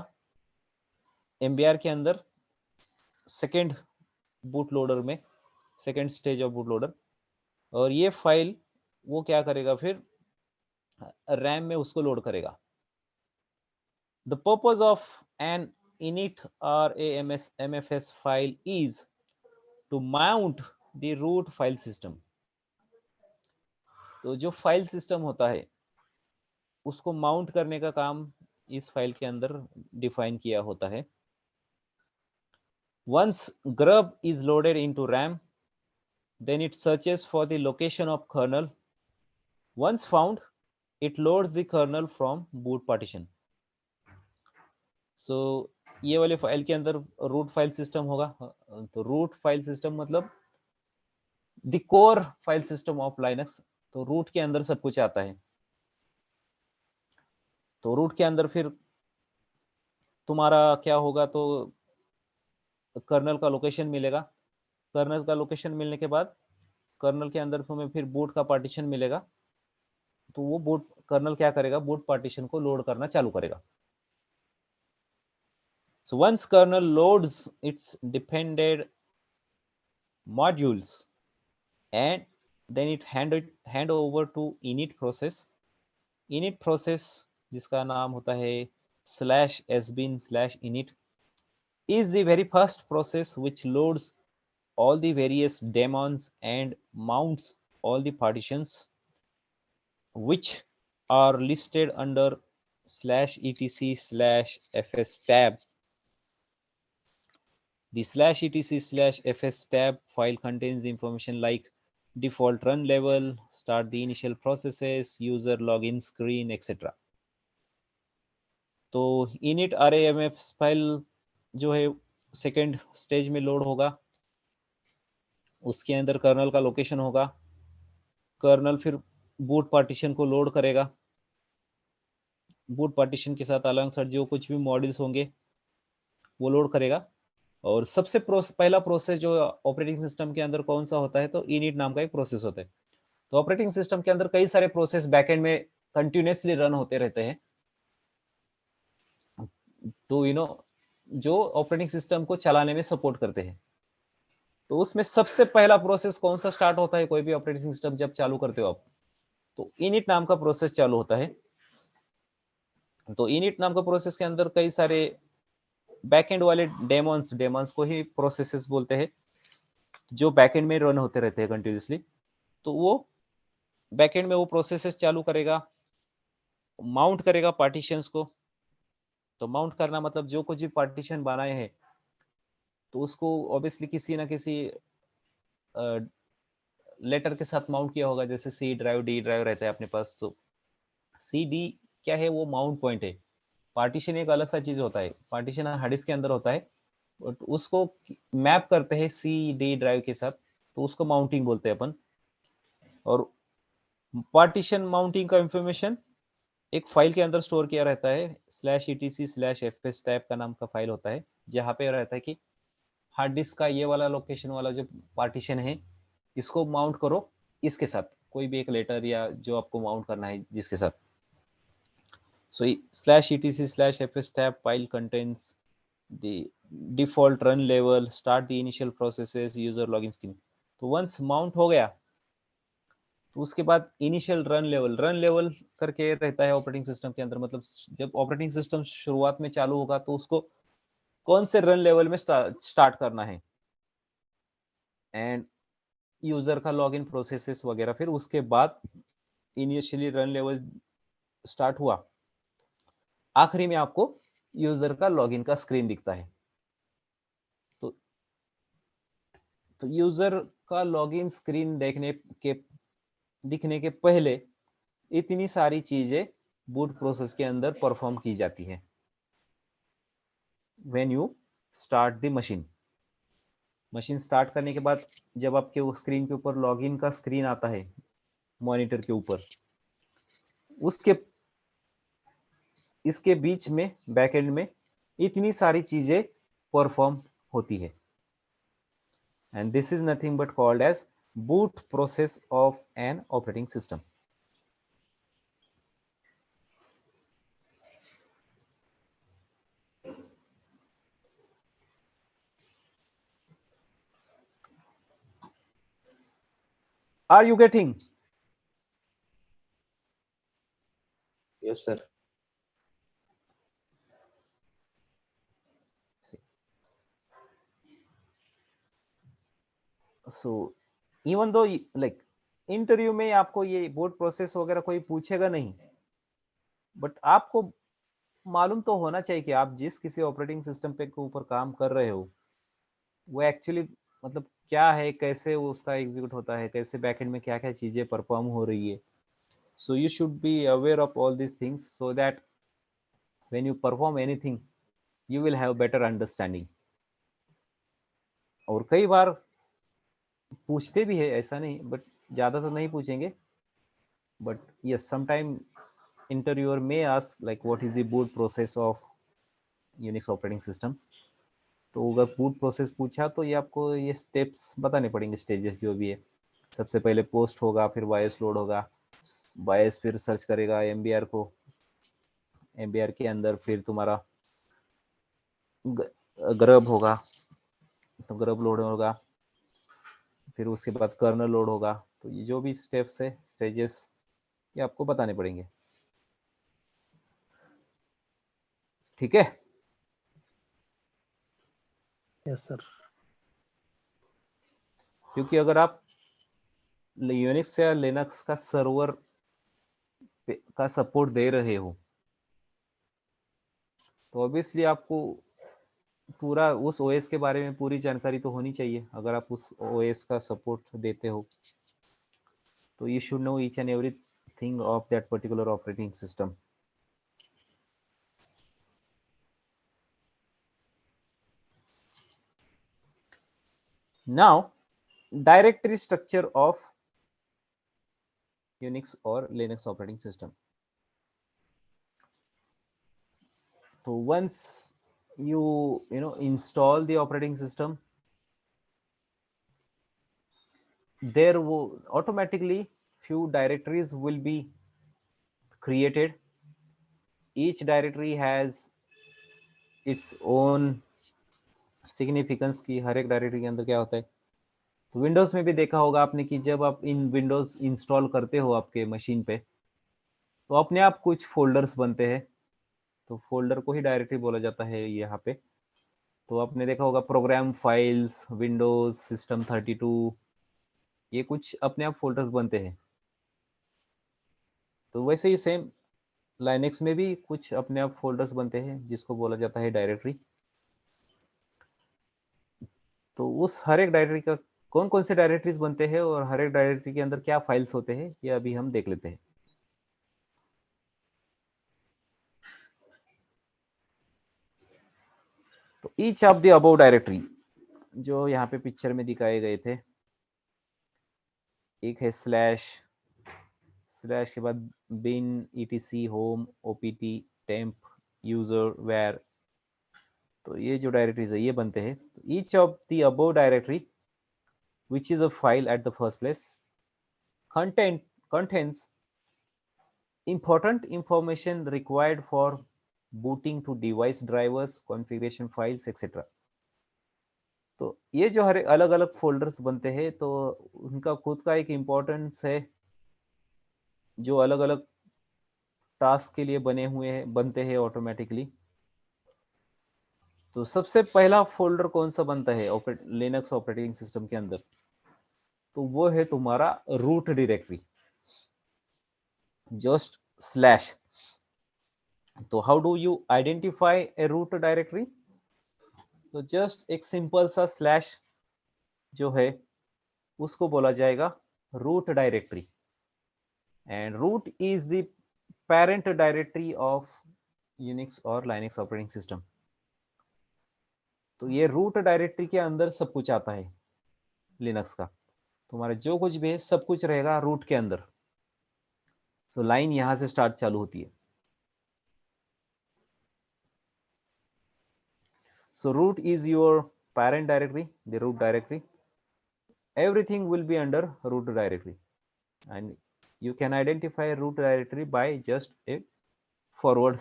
एमबीआर के अंदर सेकेंड बूट लोडर में, second stage of boot loader. और ये फाइल वो क्या करेगा, फिर रैम में उसको लोड करेगा। The purpose of an init rams mfs file is to mount the root file system। तो जो फाइल सिस्टम होता है उसको माउंट करने का काम इस फाइल के अंदर डिफाइन किया होता है। Once grub is loaded into RAM, then it searches for the location of kernel. Once found, it loads the kernel from boot partition. So ये वाले फाइल के अंदर रूट फाइल सिस्टम होगा। तो रूट फाइल सिस्टम मतलब the core file system of Linux. तो root के अंदर सब कुछ आता है। तो रूट के अंदर फिर तुम्हारा क्या होगा, तो कर्नल का लोकेशन मिलेगा। कर्नल का लोकेशन मिलने के बाद कर्नल के अंदर तुम्हें फिर बूट का पार्टीशन मिलेगा। तो वो बूट कर्नल क्या करेगा, बूट पार्टीशन को लोड करना चालू करेगा। So once kernel loads its dependent modules, and then it hand over to init process. init process जिसका नाम होता है /sbin/init is the very first process which loads all the various daemons and mounts all the partitions which are listed under /etc/fs tab. The /etc/fs tab file contains information like default run level, start the initial processes, user login screen, etc. तो init RAMF file जो है second stage में load होगा, उसके अंदर colonel का location होगा, colonel फिर बूट पार्टीशन को लोड करेगा, बूट पार्टीशन के साथ अलग साथ जो कुछ भी मॉड्यूल्स होंगे वो लोड करेगा। और सबसे पहला प्रोसेस जो ऑपरेटिंग सिस्टम के अंदर कौन सा होता है, तो इनिट नाम का एक प्रोसेस होता है। तो ऑपरेटिंग सिस्टम के अंदर कई सारे प्रोसेस बैकएंड में कंटिन्यूसली रन होते रहते हैं, तो जो ऑपरेटिंग सिस्टम को चलाने में सपोर्ट करते हैं। तो उसमें सबसे पहला प्रोसेस कौन सा स्टार्ट होता है, कोई भी ऑपरेटिंग सिस्टम जब चालू करते हो आप, तो इनिट नाम का प्रोसेस चालू होता है। तो इनिट नाम का प्रोसेस के अंदर कई सारे बैकएंड वाले डेमॉन्स को ही प्रोसेसेस बोलते हैं, जो बैकएंड में रन होते रहते हैं कंटिन्यूसली। तो वो बैकएंड में वो प्रोसेसेस चालू करेगा, माउंट करेगा पार्टीशंस को। तो माउंट करना मतलब जो कुछ भी पार्टीशन बनाए हैं तो उसको ऑब्वियसली किसी ना किसी लेटर के साथ माउंट किया होगा, जैसे सी ड्राइव, डी ड्राइव रहता है अपने पास। तो सी डी क्या है, वो माउंट पॉइंट है। पार्टीशन एक अलग सा चीज होता है, पार्टीशन हार्ड डिस्क के अंदर होता है, बट उसको मैप करते हैं सी डी ड्राइव के साथ, तो उसको माउंटिंग बोलते हैं अपन। और पार्टीशन माउंटिंग का इंफॉर्मेशन एक फाइल के अंदर स्टोर किया रहता है, /etc/fs टैब का नाम का फाइल होता है, जहाँ पे रहता है कि हार्ड डिस्क का ये वाला लोकेशन वाला जो पार्टीशन है, इसको माउंट करो इसके साथ, कोई भी एक लेटर या जो आपको माउंट करना है जिसके साथ। सो /etc/fs tab file contains the default run level, start the initial processes, user login screen। तो वंस माउंट हो गया तो उसके बाद इनिशियल रन लेवल करके रहता है ऑपरेटिंग सिस्टम के अंदर। मतलब जब ऑपरेटिंग सिस्टम शुरुआत में चालू होगा तो उसको कौन से रन लेवल में स्टार्ट करना है, एंड यूजर का लॉगिन प्रोसेसेस वगैरह। फिर उसके बाद इनिशियली रन लेवल स्टार्ट हुआ, आखिरी में आपको यूजर का लॉगिन का स्क्रीन दिखता है। तो यूजर का लॉगिन स्क्रीन दिखने के पहले इतनी सारी चीजें बूट प्रोसेस के अंदर परफॉर्म की जाती है। When you start the machine start करने के बाद जब आपके वो स्क्रीन के ऊपर लॉगिन का स्क्रीन आता है मॉनिटर के ऊपर, इसके बीच में बैकएंड में इतनी सारी चीजें परफॉर्म होती है, and this is nothing but called as boot process of an operating system. Are you getting? Yes, sir. So even though like interview में आपको ये बोट प्रोसेस वगैरह कोई पूछेगा नहीं, बट आपको मालूम तो होना चाहिए कि आप जिस किसी ऑपरेटिंग सिस्टम पे के ऊपर काम कर रहे हो वो एक्चुअली मतलब क्या है, कैसे वो उसका एग्जीक्यूट होता है, कैसे बैकएंड में क्या क्या चीजें परफॉर्म हो रही है। So you should be aware of all this things so that when you perform anything you will have better understanding. और कई बार पूछते भी है, ऐसा नहीं, बट ज्यादा तो नहीं पूछेंगे, but yes sometime interviewer may ask like what is the boot process of Unix operating system। तो अगर boot process पूछा तो ये आपको ये steps बताने पड़ेंगे, stages जो भी है। सबसे पहले post होगा, फिर BIOS लोड होगा, BIOS फिर सर्च करेगा MBR को, MBR के अंदर फिर तुम्हारा grub होगा, तो grub लोड होगा, फिर उसके बाद कर्नल लोड होगा। तो ये जो भी स्टेप्स है, स्टेजेस, ये आपको बताने पड़ेंगे। ठीक है। Yes sir. क्योंकि अगर आप यूनिक्स या लिनक्स का सर्वर का सपोर्ट दे रहे हो तो ऑब्वियसली आपको पूरा उस ओएस के बारे में पूरी जानकारी तो होनी चाहिए। अगर आप उस ओएस का सपोर्ट देते हो तो you should know each and everything of that particular operating system. Now, directory structure of Unix or Linux operating system. So once you install the operating system, there will automatically few directories will be created. Each directory has its own significance कि हर एक directory के अंदर क्या होता है। तो Windows में भी देखा होगा आपने कि जब आप इन विंडोज इंस्टॉल करते हो आपके मशीन पे तो अपने आप कुछ फोल्डर्स बनते हैं। तो फोल्डर को ही डायरेक्टरी बोला जाता है यहाँ पे। तो आपने देखा होगा प्रोग्राम फाइल्स, विंडोज, सिस्टम 32, ये कुछ अपने आप फोल्डर्स बनते हैं। तो वैसे ही सेम लाइनेक्स में भी कुछ अपने आप फोल्डर्स बनते हैं जिसको बोला जाता है डायरेक्टरी। तो उस हर एक डायरेक्टरी का कौन कौन से डायरेक्टरीज बनते हैं और हर एक डायरेक्टरी के अंदर क्या फाइल्स होते हैं ये अभी हम देख लेते हैं। तो each of the above directory जो यहाँ पे पिक्चर में दिखाए गए थे, एक है स्लैश, स्लैश के बाद बिन, etc, home, opt, temp, user, where, तो ये जो डायरेक्टरीज है ये बनते हैं। Each of the above directory which is a file at the first place contains important information required for booting to device drivers, configuration files, etc. तो ये जो हर अलग अलग फोल्डर्स बनते हैं तो उनका खुद का एक इम्पोर्टेंस है जो अलग अलग टास्क के लिए बने हुए हैं, बनते हैं ऑटोमेटिकली। तो सबसे पहला फोल्डर कौन सा बनता है लिनक्स ऑपरेटिंग सिस्टम के अंदर, तो वो है तुम्हारा रूट डायरेक्टरी, जस्ट स्लैश। तो how do you identify a root directory, तो जस्ट एक सिंपल सा स्लैश जो है उसको बोला जाएगा root directory. And root is the parent directory of Unix और लाइनक्स ऑपरेटिंग सिस्टम। तो ये रूट डायरेक्टरी के अंदर सब कुछ आता है लिनक्स का। तुम्हारा जो कुछ भी है सब कुछ रहेगा रूट के अंदर। तो लाइन यहां से स्टार्ट चालू होती है। So root is your parent directory, the root directory. Everything will be under root directory, and you can identify root directory by just a forward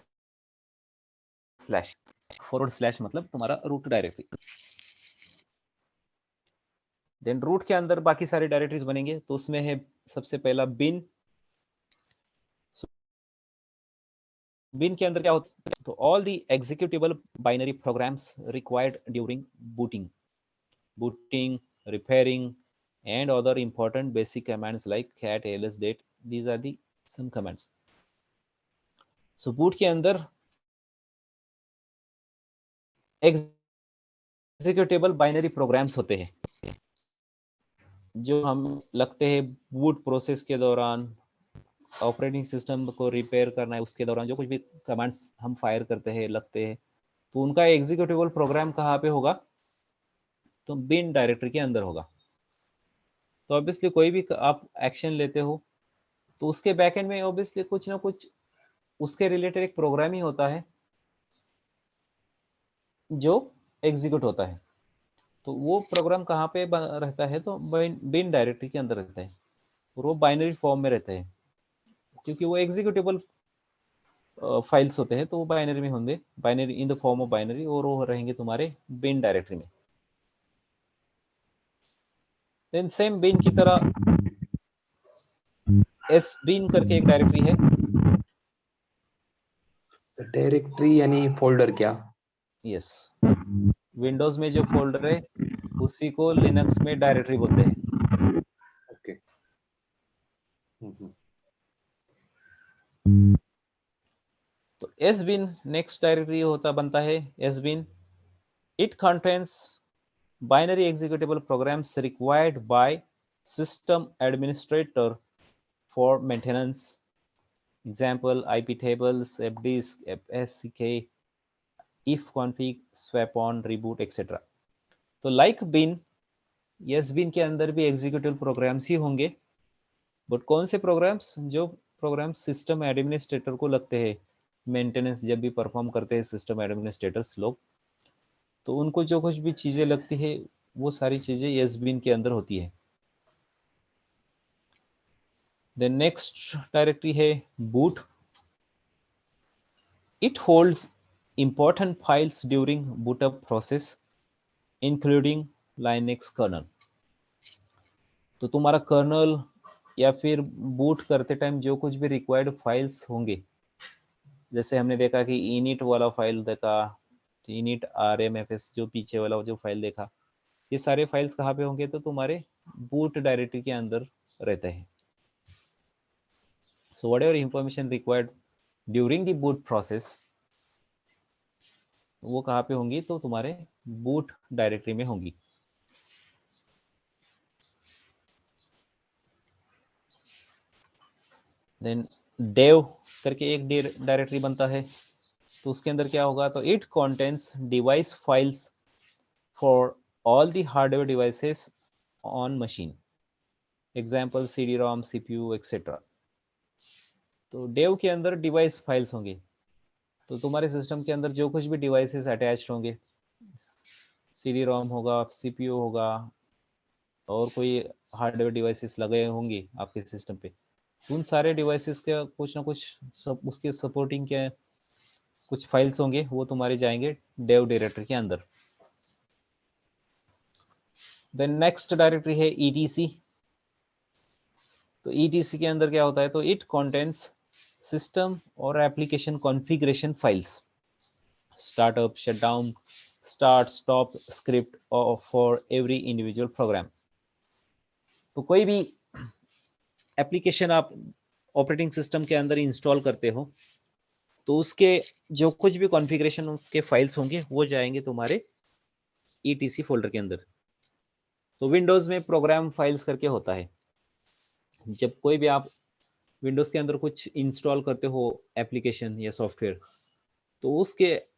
slash. Forward slash मतलब तुम्हारा root directory. Then root के अंदर बाकी सारे directories बनेंगे। तो उसमें है सबसे पहला bin. bin के अंदर क्या होता है, तो all the executable binary programs required during booting, repairing, and other important basic commands like cat, ls, date, these are the some commands. So boot के अंदर executable binary programs होते हैं जो हम लगते हैं बूट प्रोसेस के दौरान, ऑपरेटिंग सिस्टम को रिपेयर करना है उसके दौरान जो कुछ भी कमांड्स हम फायर करते हैं लगते हैं, तो उनका एग्जीक्यूटेबल प्रोग्राम कहाँ पे होगा, तो बिन डायरेक्टरी के अंदर होगा। तो ऑब्वियसली कोई भी आप एक्शन लेते हो तो उसके बैकएंड में ऑब्वियसली कुछ ना कुछ उसके रिलेटेड एक प्रोग्राम ही होता है जो एग्जीक्यूट होता है। तो वो प्रोग्राम कहाँ पे रहता है, तो बिन डायरेक्टरी के अंदर रहता है और वो बाइनरी फॉर्म में रहता है क्योंकि वो एग्जीक्यूटेबल फाइल्स होते हैं। तो वो बाइनरी में होंगे, binary in the form of binary, और वो रहेंगे तुम्हारे बिन डायरेक्टरी में। देन सेम बिन की तरह एस बिन करके एक डायरेक्टरी है। डायरेक्टरी यानी फोल्डर क्या? यस, विंडोज में जो फोल्डर है उसी को लिनक्स में डायरेक्टरी बोलते हैं। ओके। तो एस बिन नेक्स्ट डायरेक्टरी होता बनता है S bin. It contains binary executable programs required by system administrator for maintenance. Example, IP tables, fdisk, fsck, if config, swap on, reboot, etc. तो like bin, yes bin के अंदर भी executable programs ही होंगे, but कौन से programs? जो programs system administrator को लगते हैं, मेंटेनेंस जब भी परफॉर्म करते हैं सिस्टम एडमिनिस्ट्रेटर्स लोग, तो उनको जो कुछ भी चीजें लगती है वो सारी चीजें yes bin के अंदर होती है। The next directory है boot. It holds important files during boot up process, including Linux kernel. तो तुम्हारा कर्नल या फिर बूट करते टाइम जो कुछ भी रिक्वायर्ड फाइल्स होंगे, जैसे हमने देखा कि init वाला फाइल देखा, init rmfs जो पीछे वाला जो फाइल देखा, ये सारे फाइल्स कहाँ पे होंगे? तो तुम्हारे बूट डायरेक्टरी के अंदर रहते हैं। So whatever information required during the boot process, वो कहाँ पे होंगी? तो तुम्हारे बूट डायरेक्टरी में होंगी। देन dev करके एक डायरेक्टरी बनता है, तो उसके अंदर क्या होगा? तो it contains device files for all the hardware devices on machine, example CD ROM, CPU etcetera. तो dev के अंदर डिवाइस फाइल्स होंगे, तो तुम्हारे सिस्टम के अंदर जो कुछ भी डिवाइसेस अटैच्ड होंगे, CD ROM होगा, CPU होगा, और कोई हार्डवेयर डिवाइसेस लगे होंगे आपके सिस्टम पे, उन सारे डिवाइसेस का कुछ ना कुछ उसके सपोर्टिंग के कुछ फाइल्स होंगे, वो तुम्हारे जाएंगे डेव डायरेक्टरी के अंदर। देन नेक्स्ट डायरेक्टरी है etc। तो etc के अंदर क्या होता है? तो इट कंटेन्स सिस्टम और application configuration files, startup, shutdown, start stop script for every individual program. तो कोई भी एप्लीकेशन आप ऑपरेटिंग सिस्टम के अंदर इंस्टॉल करते हो, तो उसके जो कुछ भी कॉन्फ़िगरेशन के फाइल्स होंगे वो जाएंगे तुम्हारे etc फोल्डर के अंदर। तो विंडोज में प्रोग्राम फाइल्स करके होता है, जब कोई भी आप विंडोज के अंदर कुछ इंस्टॉल करते हो एप्लीकेशन या सॉफ्टवेयर, तो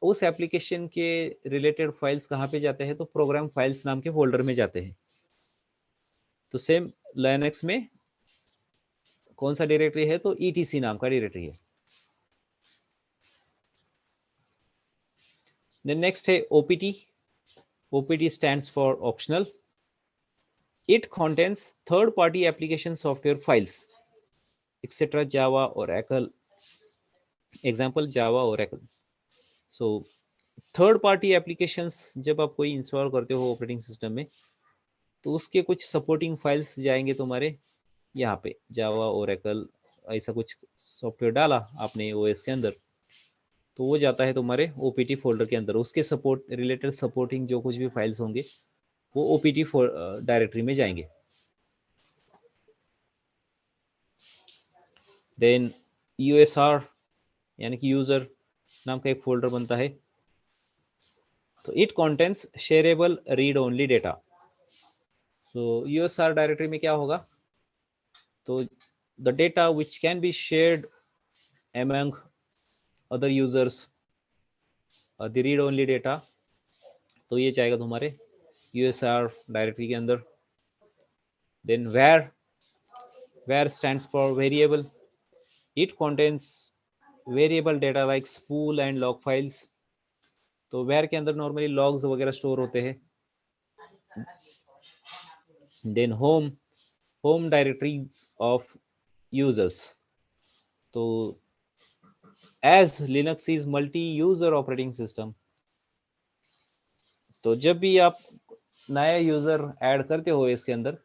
उस एप्लीकेशन के रिलेटेड फाइल्स कहाँ पे जाते हैं? तो प्रोग्राम फाइल्स नाम के फोल्डर में जाते हैं। तो सेम लाइनक्स में कौन सा डायरेक्टरी है? तो etc नाम का डायरेक्टरी है। देन नेक्स्ट है opt। opt stands for optional। It contains third-party application software files, etc. Java, Oracle. Example Java, Oracle. So third party applications जब आप कोई इंस्टॉल करते हो ऑपरेटिंग सिस्टम में, तो उसके कुछ सपोर्टिंग फाइल्स जाएंगे तुम्हारे यहाँ पे, जावा, ओरेकल, ऐसा कुछ सॉफ्टवेयर डाला आपने ओएस के अंदर, तो वो जाता है तुम्हारे ओपीटी फोल्डर के अंदर। उसके सपोर्ट रिलेटेड सपोर्टिंग जो कुछ भी फाइल्स होंगे वो ओपीटी डायरेक्टरी में जाएंगे। देन यूएसआर यानी कि यूजर नाम का एक फोल्डर बनता है, तो it contains shareable read only data. तो यूएसआर डायरेक्टरी में क्या होगा? तो the data which can be shared among other users, the read only data, तो ये जाएगा तुम्हारे यूएसआर डायरेक्टरी के अंदर। Then where stands for variable। it contains variable data like spool and log files। तो where के अंदर नॉर्मली लॉग्स वगैरह स्टोर होते हैं। Then home directories of users. तो as Linux is multi user operating system, तो जब भी आप नया यूजर ऐड करते हो इसके अंदर,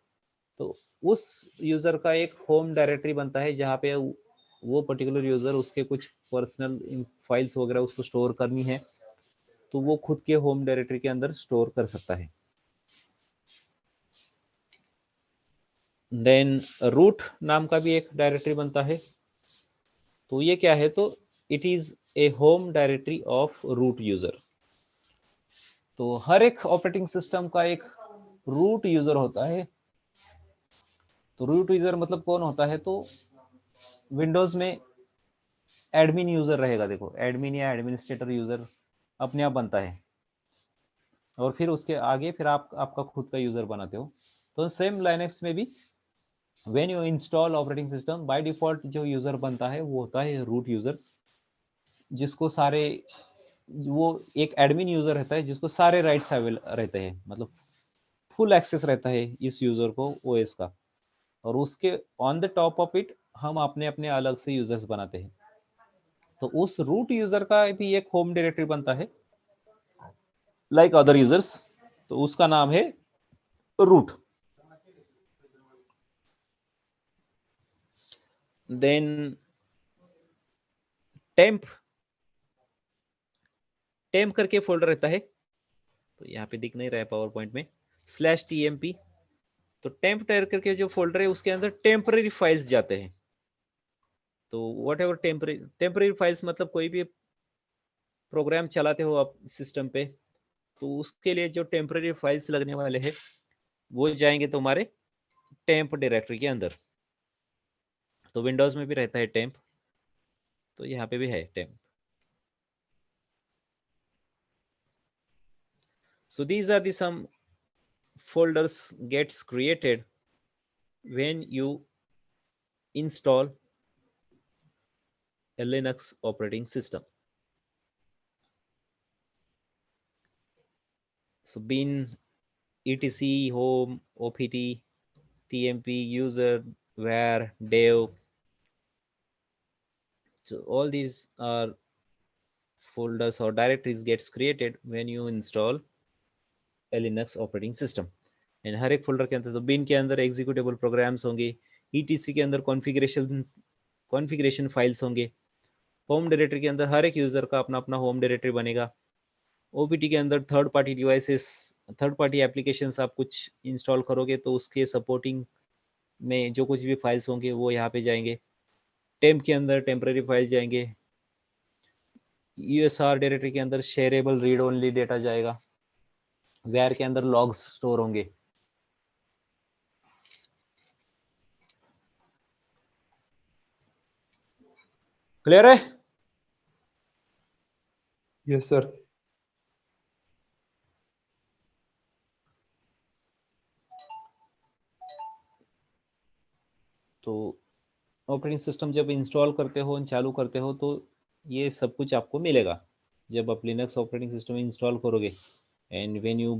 तो उस यूजर का एक होम डायरेक्टरी बनता है जहाँ पे वो पर्टिकुलर यूजर उसके कुछ पर्सनल फाइल्स वगैरह उसको स्टोर करनी है तो वो खुद के होम डायरेक्टरी के अंदर स्टोर कर सकता है। देन रूट नाम का भी एक डायरेक्टरी बनता है। तो ये क्या है, तो it is a home directory of root user. तो हर एक ऑपरेटिंग सिस्टम का एक रूट यूजर होता है। तो रूट यूजर मतलब कौन होता है, तो विंडोज में एडमिन यूजर रहेगा। देखो एडमिन या एडमिनिस्ट्रेटर यूजर अपने आप बनता है और फिर उसके आगे फिर आप आपका खुद का यूजर बनाते हो। तो सेम लाइनक्स में भी when you install operating system by default जो यूजर बनता है वो होता है रूट यूजर, जिसको सारे वो एक एडमिन यूजर रहता है जिसको सारे राइट्स अवेल रहते हैं, मतलब फुल एक्सेस रहता है इस यूजर को ओएस का। और उसके on the top of it हम अपने अपने अलग से यूजर्स बनाते हैं। तो उस रूट यूजर का भी एक होम डायरेक्टरी बनता है लाइक अदर यूजर्स, तो उसका नाम है रूट। देन टेम्प, टेम्प करके फोल्डर रहता है, तो यहाँ पे दिख नहीं रहा है पावर पॉइंट में, /tmp। तो टेम्प टायर करके जो फोल्डर है उसके अंदर टेम्पररी फाइल्स जाते हैं। तो वट एवर टेम्पररी फाइल्स मतलब कोई भी प्रोग्राम चलाते हो आप सिस्टम पे, तो उसके लिए जो टेम्पररी फाइल्स लगने वाले हैं वो जाएंगे तुम्हारे टेम्प डायरेक्टरी के अंदर। तो विंडोज में भी रहता है टेम्प, तो यहाँ पे भी है temp. So these are the some folders gets created when you install a Linux operating system. So bin, etc, home, opt, tmp, user, var, dev. So all these are folders or directories gets created when you install a Linux operating system. And हर एक folder के अंदर, तो बिन के अंदर executable programmes होंगे, etc के अंदर कॉन्फ़िगरेशन फाइल्स होंगे, होम डायरेक्टरी के अंदर हर एक यूजर का अपना अपना होम डायरेक्टरी बनेगा, ओपीटी के अंदर third party devices, third party applications आप कुछ इंस्टॉल करोगे तो उसके सपोर्टिंग में जो कुछ भी फाइल्स होंगे वो यहाँ पे जाएंगे, टेम्प के अंदर टेम्पररी फाइल जाएंगे, यूएसआर डायरेक्टरी के अंदर शेयरेबल रीड ओनली डेटा जाएगा, वेयर के अंदर लॉग्स स्टोर होंगे। क्लियर है? Yes sir. तो ऑपरेटिंग सिस्टम जब इंस्टॉल करते हो चालू करते हो तो ये सब कुछ आपको मिलेगा जब आप लिनक्स ऑपरेटिंग सिस्टम इंस्टॉल करोगे। And when you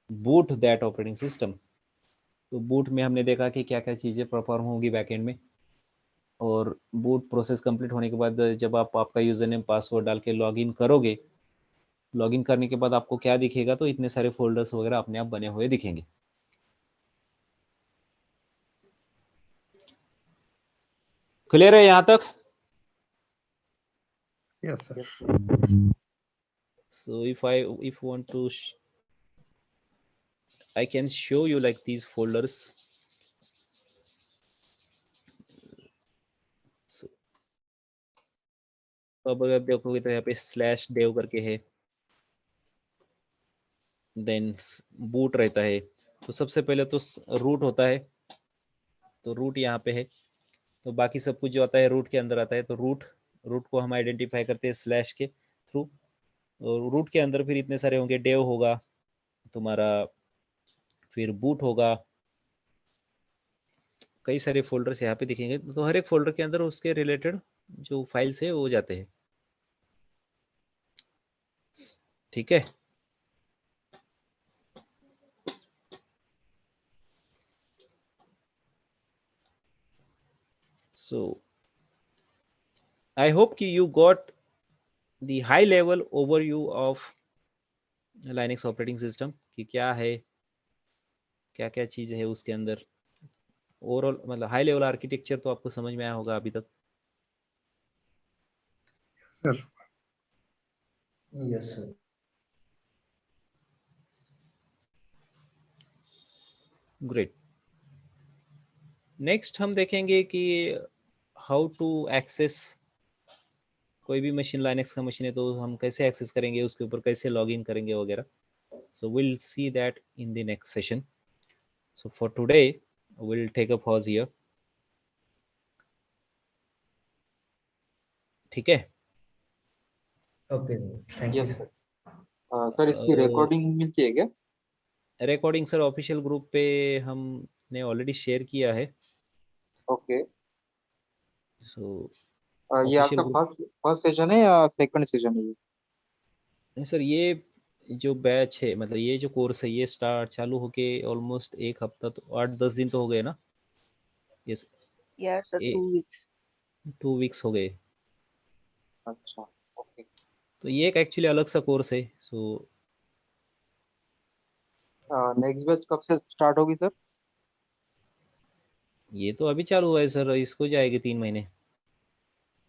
boot that operating system, तो बूट में हमने देखा कि क्या क्या चीज़ें परफॉर्म होंगी बैकएंड में। और बूट प्रोसेस कंप्लीट होने के बाद जब आप आपका यूजर नेम पासवर्ड डाल के लॉगिन करोगे, लॉगिन करने के बाद आपको क्या दिखेगा, तो इतने सारे फोल्डर्स वगैरह अपने आप बने हुए दिखेंगे। क्लियर है यहाँ तक? Yes sir. So if want to I can show you like these folders. So अब अगर देखोगे तो यहाँ पे /dev करके है, देन बूट रहता है। तो सबसे पहले तो रूट होता है, तो रूट यहाँ पे है, तो बाकी सब कुछ जो आता है रूट के अंदर आता है। तो रूट को हम आइडेंटिफाई करते हैं स्लैश के थ्रू। और रूट के अंदर फिर इतने सारे होंगे, डेव होगा तुम्हारा, फिर बूट होगा, कई सारे फोल्डर्स यहाँ पे दिखेंगे। तो हर एक फोल्डर के अंदर उसके रिलेटेड जो फाइल्स है वो जाते हैं। ठीक है? सो आई होप कि you got the high level overview of Linux operating system कि क्या है, क्या क्या चीज़ है उसके अंदर। ओवरऑल मतलब हाई लेवल आर्किटेक्चर तो आपको समझ में आया होगा अभी तक। Sir yes sir. Great. Next हम देखेंगे कि हाउ टू एक्सेस कोई भी मशीन, लाइनक्स का मशीन है तो हम कैसे एक्सेस करेंगे, उसके ऊपर कैसे लॉग इन करेंगे वगैरह। So will see that in the next session. So for today will take a pause here. ठीक है। Okay sir, thank you yes sir. Sir. Sir इसकी रिकॉर्डिंग मिलती है क्या? रिकॉर्डिंग सर ऑफिशियल ग्रुप पे हमने ऑलरेडी शेयर किया है। ओके। सो ये ऑफिशियल आपका ग्रुप, फर्स्ट सेशन है या सेकंड सेशन है ये? नहीं सर, ये जो बैच है मतलब ये जो कोर्स है ये स्टार्ट चालू होके ऑलमोस्ट एक हफ्ता तो 8-10 दिन तो हो गए ना। Yes, Yeah, sir, 2 weeks. 2 weeks हो गए। अच्छा, ओके। तो ये एक एक्चुअली अलग सा कोर्स है। सो नेक्स्ट बैच कब से स्टार्ट होगी सर? ये तो अभी चालू हुआ है सर, इसको जाएगी 3 महीने।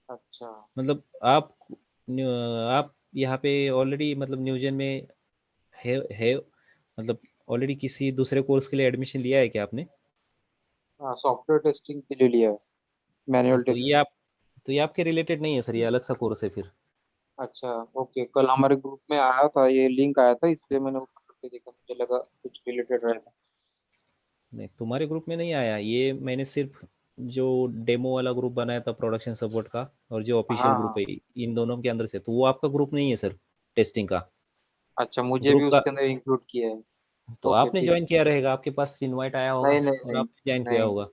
अच्छा। मतलब आप यहाँ पे ऑलरेडी मतलब न्यूजन में है मतलब ऑलरेडी किसी दूसरे कोर्स के लिए एडमिशन लिया है क्या आपने? सॉफ्टवेयर टेस्टिंग के लिए लिया है, मैनुअल तो ये टेस्टिंग। तो ये आपके रिलेटेड नहीं है सर, ये अलग सा कोर्स है फिर। अच्छा, ओके। कल हमारे ग्रुप में आया था, ये लिंक आया था, इसलिए मैंने ओपन करके देखा, मुझे लगा कुछ रिलेटेड रहेगा। नहीं, तुम्हारे ग्रुप में नहीं आया ये। मैंने सिर्फ जो डेमो वाला ग्रुप बनाया था प्रोडक्शन सपोर्ट का और जो ऑफिशियल हाँ ग्रुप हाँ। है, इन दोनों के अंदर से, तो वो आपका ग्रुप नहीं है सर टेस्टिंग का अच्छा, मुझे भी ग्रुप का। उसके अंदर इंक्लूड किया है। तो ओके, आपने ठीक। ज्वाइन किया रहेगा, आपके पास इनवाइट आया होगा नहीं नहीं और नहीं। आपने ज्वाइन किया नहीं होगा।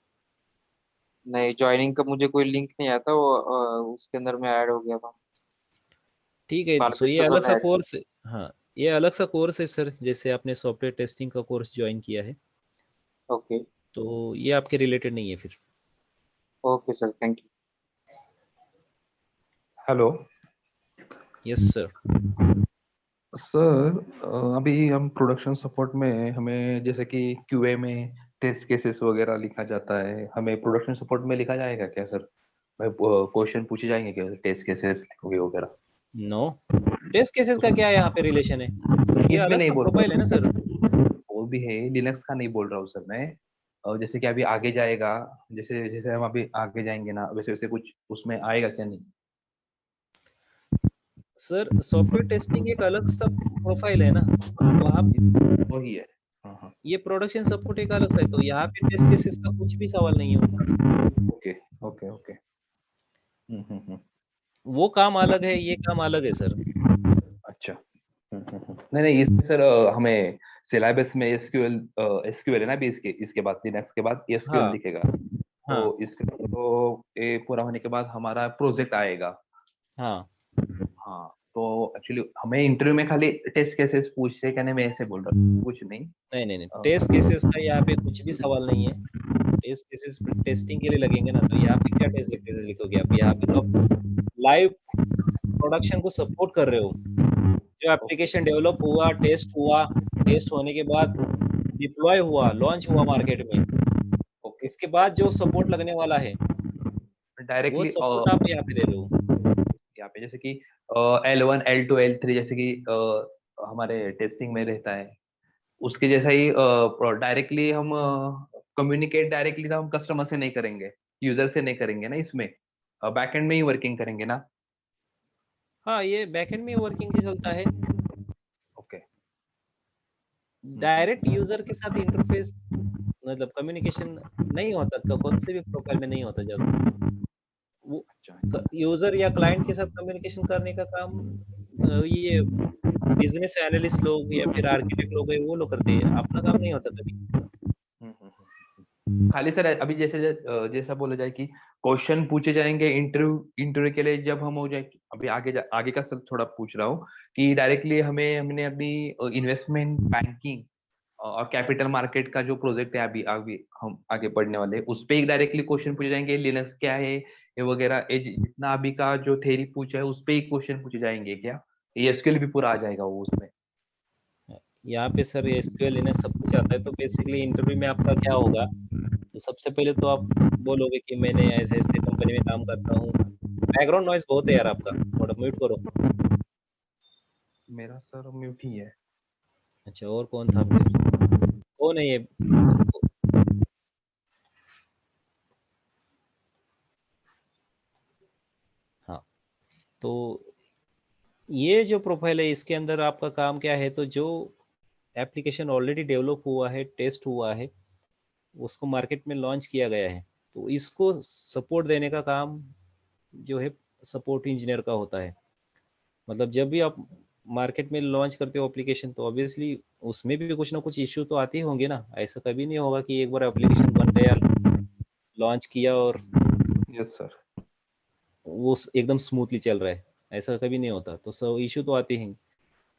नहीं, ज्वाइनिंग का मुझे कोई लिंक नहीं आया था, वो उसके अंदर मैं ऐड हो गया था। ठीक है, सो ये बालकृष्ण सर अलग ने सा ऐड किया। कोर्स है। हाँ, ये अलग सा कोर्स है सर, जैसे आपने सॉफ्टवेयर टेस्टिंग का कोर्स ज्वाइन किया है ओके। तो ये आपके रिलेटेड नहीं है फिर। Okay sir, thank you. Hello yes sir. Sir, अभी हम प्रोडक्शन सपोर्ट में हमें जैसे कि क्यूए में टेस्ट केसेस वगैरह लिखा जाता है, हमें प्रोडक्शन सपोर्ट में लिखा जाएगा क्या सर? भाई क्वेश्चन पूछे जाएंगे क्या टेस्ट केसेस लिखोगे वगैरह? नो, टेस्ट केसेस का क्या यहाँ पे रिलेशन है? ये इसमें अलग नहीं सा बोल प्रोफाइल है ना रहा, सर। वो भी है, लिनक्स का नहीं बोल रहा हूँ सर मैं। और जैसे कि अभी आगे जाएगा, जैसे जैसे हम अभी आगे जाएंगे ना, वैसे वैसे कुछ उसमें आएगा क्या? नहीं। सर सॉफ्टवेयर टेस्टिंग एक अलग सा प्रोफाइल है ना, वहाँ वही है। हाँ हाँ। ये प्रोडक्शन सपोर्ट एक अलग सा है, तो यहाँ पे टेस्ट केसेस का कुछ भी सवाल नहीं है उनका। Okay okay okay. हम्म। वो काम अलग है, ये काम अलग है सर। अच्छा। नहीं नहीं, इसमें सर हमें सिलेबस में एसक्यूएल एसक्यूएल है ना अभी, इसके बाद लिनक्स के बाद एसक्यूएल हाँ दिखेगा। हाँ तो इसके तो ये पूरा होने के बाद हमारा प्रोजेक्ट आएगा। हाँ। हाँ, तो एक्चुअली हमें इंटरव्यू में खाली टेस्ट केसेस पूछते क्या? नहीं, मैं ऐसे बोल रहा हूँ, कुछ नहीं। नहीं नहीं नहीं, टेस्ट केसेस का यहाँ पे कुछ भी सवाल नहीं है। टेस्ट केसेस टेस्टिंग के लिए लगेंगे ना, तो यहाँ पे क्या टेस्ट केसेस लिखोगे आप? यहाँ पे तो आप लाइव प्रोडक्शन को सपोर्ट कर रहे हो। जो एप्लीकेशन डेवलप हुआ, टेस्ट होने के बाद डिप्लॉय हुआ, लॉन्च हुआ मार्केट में, ओके, इसके बाद जो सपोर्ट लगने वाला है वो डायरेक्टली सपोर्ट आप यहाँ पे दे रहे हो। यहाँ पे जैसे कि L1 L2 L3 जैसे कि हमारे टेस्टिंग में रहता है, उसके जैसा ही डायरेक्टली हम कम्युनिकेट डायरेक्टली तो हम कस्टमर से नहीं करेंगे, यूजर से नहीं करेंगे ना, इसमें बैकएंड में ही वर्किंग करेंगे ना। हाँ, ये बैकएंड में वर्किंग के चलता है। ओके। डायरेक्ट यूजर के साथ इंटरफेस मतलब कम्युनिकेशन नहीं होता, कौन से भी प्रोफाइल में नहीं होता ज्यादा। वो अच्छा। यूजर या क्लाइंट के साथ कम्युनिकेशन करने का काम ये बिजनेस एनालिस्ट लोग या फिर आर्किटेक्ट लोग है वो लोग करते हैं, अपना काम नहीं होता कभी। खाली सर अभी जैसे जैसा बोला जाए कि क्वेश्चन पूछे जाएंगे इंटरव्यू के लिए, जब हम हो जाए अभी आगे का सर थोड़ा पूछ रहा हूँ कि डायरेक्टली हमने अपनी इन्वेस्टमेंट बैंकिंग और कैपिटल मार्केट का जो प्रोजेक्ट है अभी अभी हम आगे बढ़ने वाले हैं, उस पे एक डायरेक्टली क्वेश्चन पूछे जाएंगे, लिनक्स क्या है ये वगैरह, ये जितना अभी का जो थ्योरी पूछा है उस पे ही क्वेश्चन पूछे जाएंगे क्या? ये एसक्यूएल भी पूरा आ जाएगा वो उसमें? यहाँ पे सर एसक्यूएल लिनक्स सब कुछ आता है, तो बेसिकली इंटरव्यू में आपका क्या होगा, तो सबसे पहले तो आप बोलोगे कि मैंने ऐसे-ऐसे कंपनी में काम करता हूँ। बैकग्राउंड नॉइज़ बहुत है यार आपका, थोड़ा म्यूट करो। मेरा सर म्यूट ही है। अच्छा, और कौन था फिर? कौन है ये? हाँ, तो ये जो प्रोफाइल है इसके अंदर आपका काम क्या है, तो जो एप्लीकेशन ऑलरेडी डेवलप हुआ है, टेस्ट हुआ है, उसको मार्केट में लॉन्च किया गया है, तो इसको सपोर्ट देने का काम जो है सपोर्ट इंजीनियर का होता है। मतलब जब भी आप मार्केट में लॉन्च करते हो एप्लीकेशन, तो ऑब्वियसली उसमें भी कुछ ना कुछ इश्यू तो आते ही होंगे ना। ऐसा कभी नहीं होगा कि एक बार एप्लीकेशन बन गया, लॉन्च किया और यस सर। वो एकदम स्मूथली चल रहा है, ऐसा कभी नहीं होता। तो सब इश्यू तो आते हैं।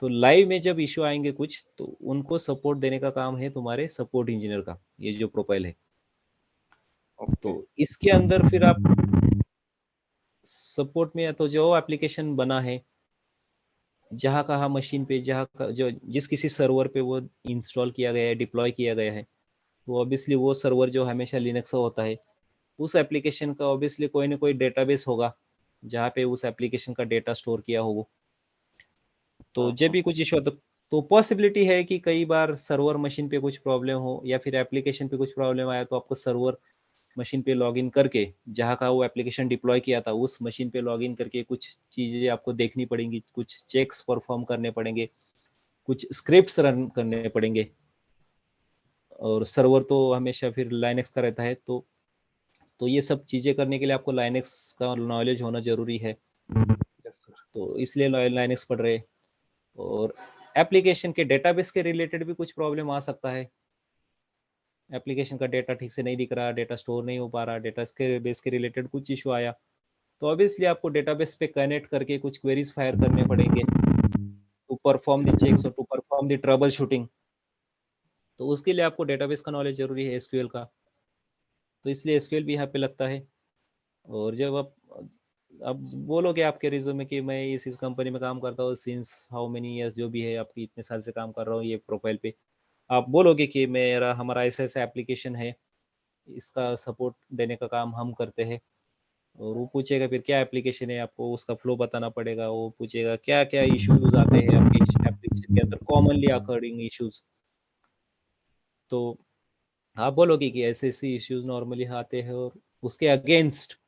तो लाइव में जब इश्यू आएंगे कुछ, तो उनको सपोर्ट देने का काम है तुम्हारे सपोर्ट इंजीनियर का, ये जो प्रोफाइल है। ओके। तो इसके अंदर फिर आप सपोर्ट में, या तो जो एप्लीकेशन बना है, जहाँ कहाँ मशीन पे, जो जिस किसी सर्वर पे वो इंस्टॉल किया गया है, डिप्लॉय किया गया है, तो ऑब्वियसली वो सर्वर जो हमेशा लिनक्स का होता है, उस एप्लीकेशन का ऑब्वियसली कोई ना कोई डेटाबेस होगा, जहाँ पे उस एप्लीकेशन का डेटा स्टोर किया हो वो। तो जब भी कुछ इशू होता, तो पॉसिबिलिटी है कि कई बार सर्वर मशीन पे कुछ प्रॉब्लम हो, या फिर एप्लीकेशन पे कुछ प्रॉब्लम आया, तो आपको सर्वर मशीन पे लॉगिन करके, जहाँ का वो एप्लीकेशन डिप्लॉय किया था, उस मशीन पे लॉगिन करके कुछ चीज़ें आपको देखनी पड़ेंगी, कुछ चेक्स परफॉर्म करने पड़ेंगे, कुछ स्क्रिप्ट्स रन करने पड़ेंगे। और सर्वर तो हमेशा फिर लाइनक्स का रहता है, तो ये सब चीज़ें करने के लिए आपको लाइनक्स का नॉलेज होना ज़रूरी है। Yes sir. तो इसलिए लाइनक्स पढ़ रहे हैं। और एप्लीकेशन के डेटाबेस के रिलेटेड भी कुछ प्रॉब्लम आ सकता है। एप्लीकेशन का डेटा ठीक से नहीं दिख रहा, डेटा स्टोर नहीं हो पा रहा, डेटा के बेस के रिलेटेड कुछ इशू आया, तो ऑब्वियसली आपको डेटाबेस पे कनेक्ट करके कुछ क्वेरीज फायर करने पड़ेंगे, टू परफॉर्म द चेक्स और to perform the trouble shooting उसके लिए आपको डेटाबेस का नॉलेज जरूरी है, एसक्यूएल का। तो इसलिए एसक्यूएल भी यहाँ पे लगता है। और जब आप बोलोगे आपके रिज्यूमे कि मैं इस कंपनी में काम करता हूँ सिंस हाउ मेनी ईयर्स, जो भी है आपकी इतने साल से काम कर रहा हूँ ये प्रोफाइल पे, आप बोलोगे कि मेरा हमारा ऐसा ऐसा एप्लीकेशन है, इसका सपोर्ट देने का काम हम करते हैं। और वो पूछेगा फिर क्या एप्लीकेशन है, आपको उसका फ्लो बताना पड़ेगा। वो पूछेगा क्या क्या इश्यूज आते हैं आपके एप्लीकेशन के अंदर, कॉमनली अकरिंग इश्यूज। तो आप बोलोगे कि ऐसे ऐसे इश्यूज नॉर्मली आते हैं, और उसके अगेंस्ट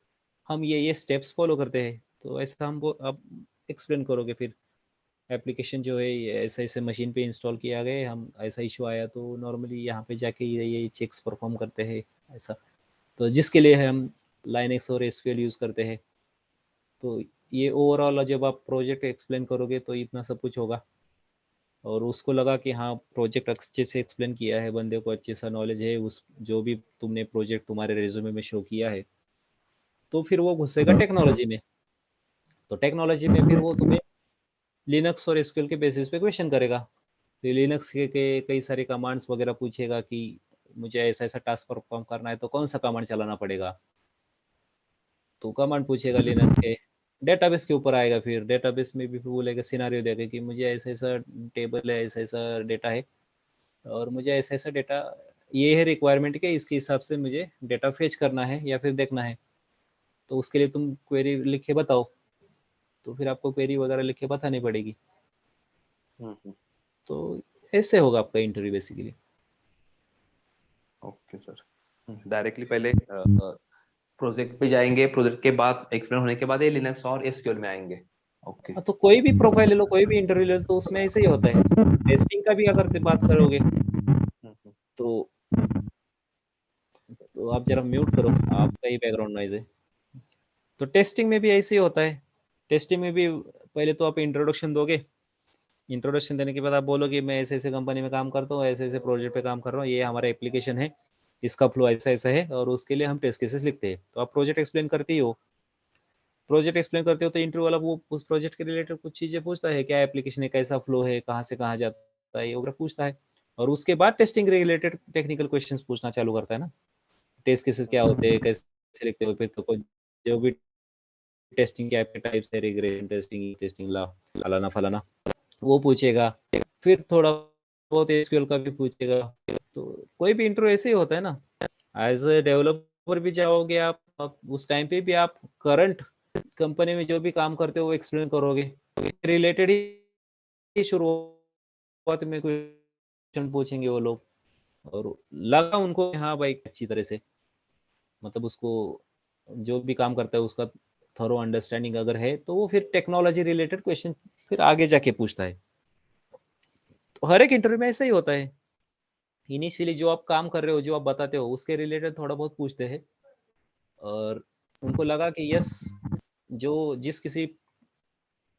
हम ये स्टेप्स फॉलो करते हैं। तो ऐसा हम आप एक्सप्लेन करोगे फिर, एप्लीकेशन जो है ये ऐसे ऐसे मशीन पे इंस्टॉल किया गया है, हम ऐसा इशू आया तो नॉर्मली यहाँ पे जाके ये चेक्स परफॉर्म करते हैं, ऐसा। तो जिसके लिए हम लाइनक्स और एसक्यूएल यूज़ करते हैं। तो ये ओवरऑल जब आप प्रोजेक्ट एक्सप्लेन करोगे तो इतना सब कुछ होगा। और उसको लगा कि हाँ प्रोजेक्ट अच्छे से एक्सप्लेन किया है, बंदे को अच्छे सा नॉलेज है उस जो भी तुमने प्रोजेक्ट तुम्हारे रेज्यूमे में शो किया है, तो फिर वो घुसेगा टेक्नोलॉजी में। तो टेक्नोलॉजी में फिर वो तुम्हें लिनक्स और एसक्यूएल के बेसिस पे क्वेश्चन करेगा। तो लिनक्स के कई सारे कमांड्स वगैरह पूछेगा कि मुझे ऐसा ऐसा टास्क परफॉर्म करना है, तो कौन सा कमांड चलाना पड़ेगा। तो कमांड पूछेगा लिनक्स के। डेटाबेस के ऊपर आएगा, फिर डेटाबेस में भी बोलेगा, सिनारियो देगा कि मुझे ऐसा ऐसा टेबल है, ऐसा ऐसा डेटा है, और मुझे ऐसा ऐसा डेटा, ये है रिक्वायरमेंट के, इसके हिसाब से मुझे डेटा फेच करना है या फिर देखना है। तो उसके लिए तुम क्वेरी लिख के बताओ। तो फिर आपको क्वेरी वगैरह लिख के बतानी पड़ेगी। तो ऐसे होगा आपका interview basically. Okay sir. Directly पहले प्रोजेक्ट पे जाएंगे, प्रोजेक्ट के बाद एक्सप्लेन होने के बाद ये लिनक्स और एसक्यूएल में आएंगे। ओके। तो कोई भी प्रोफाइल ले लो, कोई भी इंटरव्यू ले लो, तो उसमें ऐसे ही होता है। टेस्टिंग का भी अगर बात करोगे, तो आप जरा म्यूट करो, आपका ही बैकग्राउंड नॉइज है। तो टेस्टिंग में भी ऐसे ही होता है। टेस्टिंग में भी पहले तो आप इंट्रोडक्शन दोगे। इंट्रोडक्शन देने के बाद आप बोलोगे मैं ऐसे ऐसे कंपनी में काम करता हूँ, ऐसे ऐसे प्रोजेक्ट पे काम कर रहा हूँ, ये हमारा एप्लीकेशन है, इसका फ्लो ऐसा ऐसा है, और उसके लिए हम टेस्ट केसेस लिखते हैं। तो आप प्रोजेक्ट एक्सप्लेन करते ही हो। प्रोजेक्ट एक्सप्लेन करते हो तो इंटरव्यू वाला वो उस प्रोजेक्ट के रिलेटेड कुछ चीजें पूछता है, क्या एप्लीकेशन है, कैसा फ्लो है, कहाँ से कहाँ जाता है, ये वगैरह पूछता है। और उसके बाद टेस्टिंग रिलेटेड टेक्निकल क्वेश्चंस पूछना चालू करता है ना। टेस्ट केसेस क्या होते हैं, कैसे लिखते हो, फिर तो जो भी टेस्टिंग के टाइप्स है, रिग्रेशन टेस्टिंग, टेस्टिंग, ला फलाना, वो पूछेगा। फिर थोड़ा बहुत एसक्यूएल का भी पूछेगा। तो कोई भी इंटरव्यू ऐसे ही होता है ना, एज ए डेवलपर भी जाओगे आप उस टाइम पे भी आप करंट कंपनी में जो भी काम करते हो वो एक्सप्लेन करोगे, रिलेटेड ही शुरुआत में क्वेश्चन पूछेंगे वो लोग, और लगा उनको कि हाँ भाई अच्छी तरह से मतलब उसको जो भी काम करता है उसका थोरो अंडरस्टैंडिंग अगर है तो वो फिर टेक्नोलॉजी रिलेटेड क्वेश्चन फिर आगे जाके पूछता है। तो हर एक इंटरव्यू में ऐसा ही होता है, इनिशियली जो आप काम कर रहे हो जो आप बताते हो उसके रिलेटेड थोड़ा बहुत पूछते हैं, और उनको लगा कि यस जो जिस किसी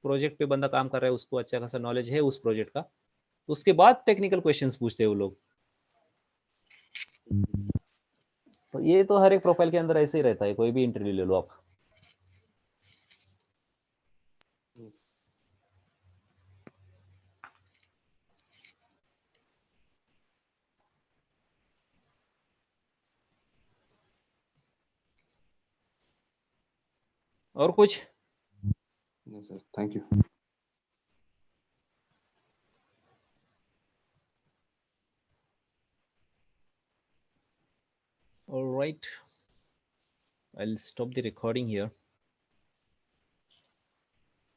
प्रोजेक्ट पे बंदा काम कर रहा है उसको अच्छा खासा नॉलेज है उस प्रोजेक्ट का, उसके बाद टेक्निकल क्वेश्चंस पूछते हैं वो लोग। तो ये तो हर एक प्रोफाइल के अंदर ऐसे ही रहता है, कोई भी इंटरव्यू ले लो आप। और कुछ? नहीं sir, thank you. All right, I'll stop the recording here.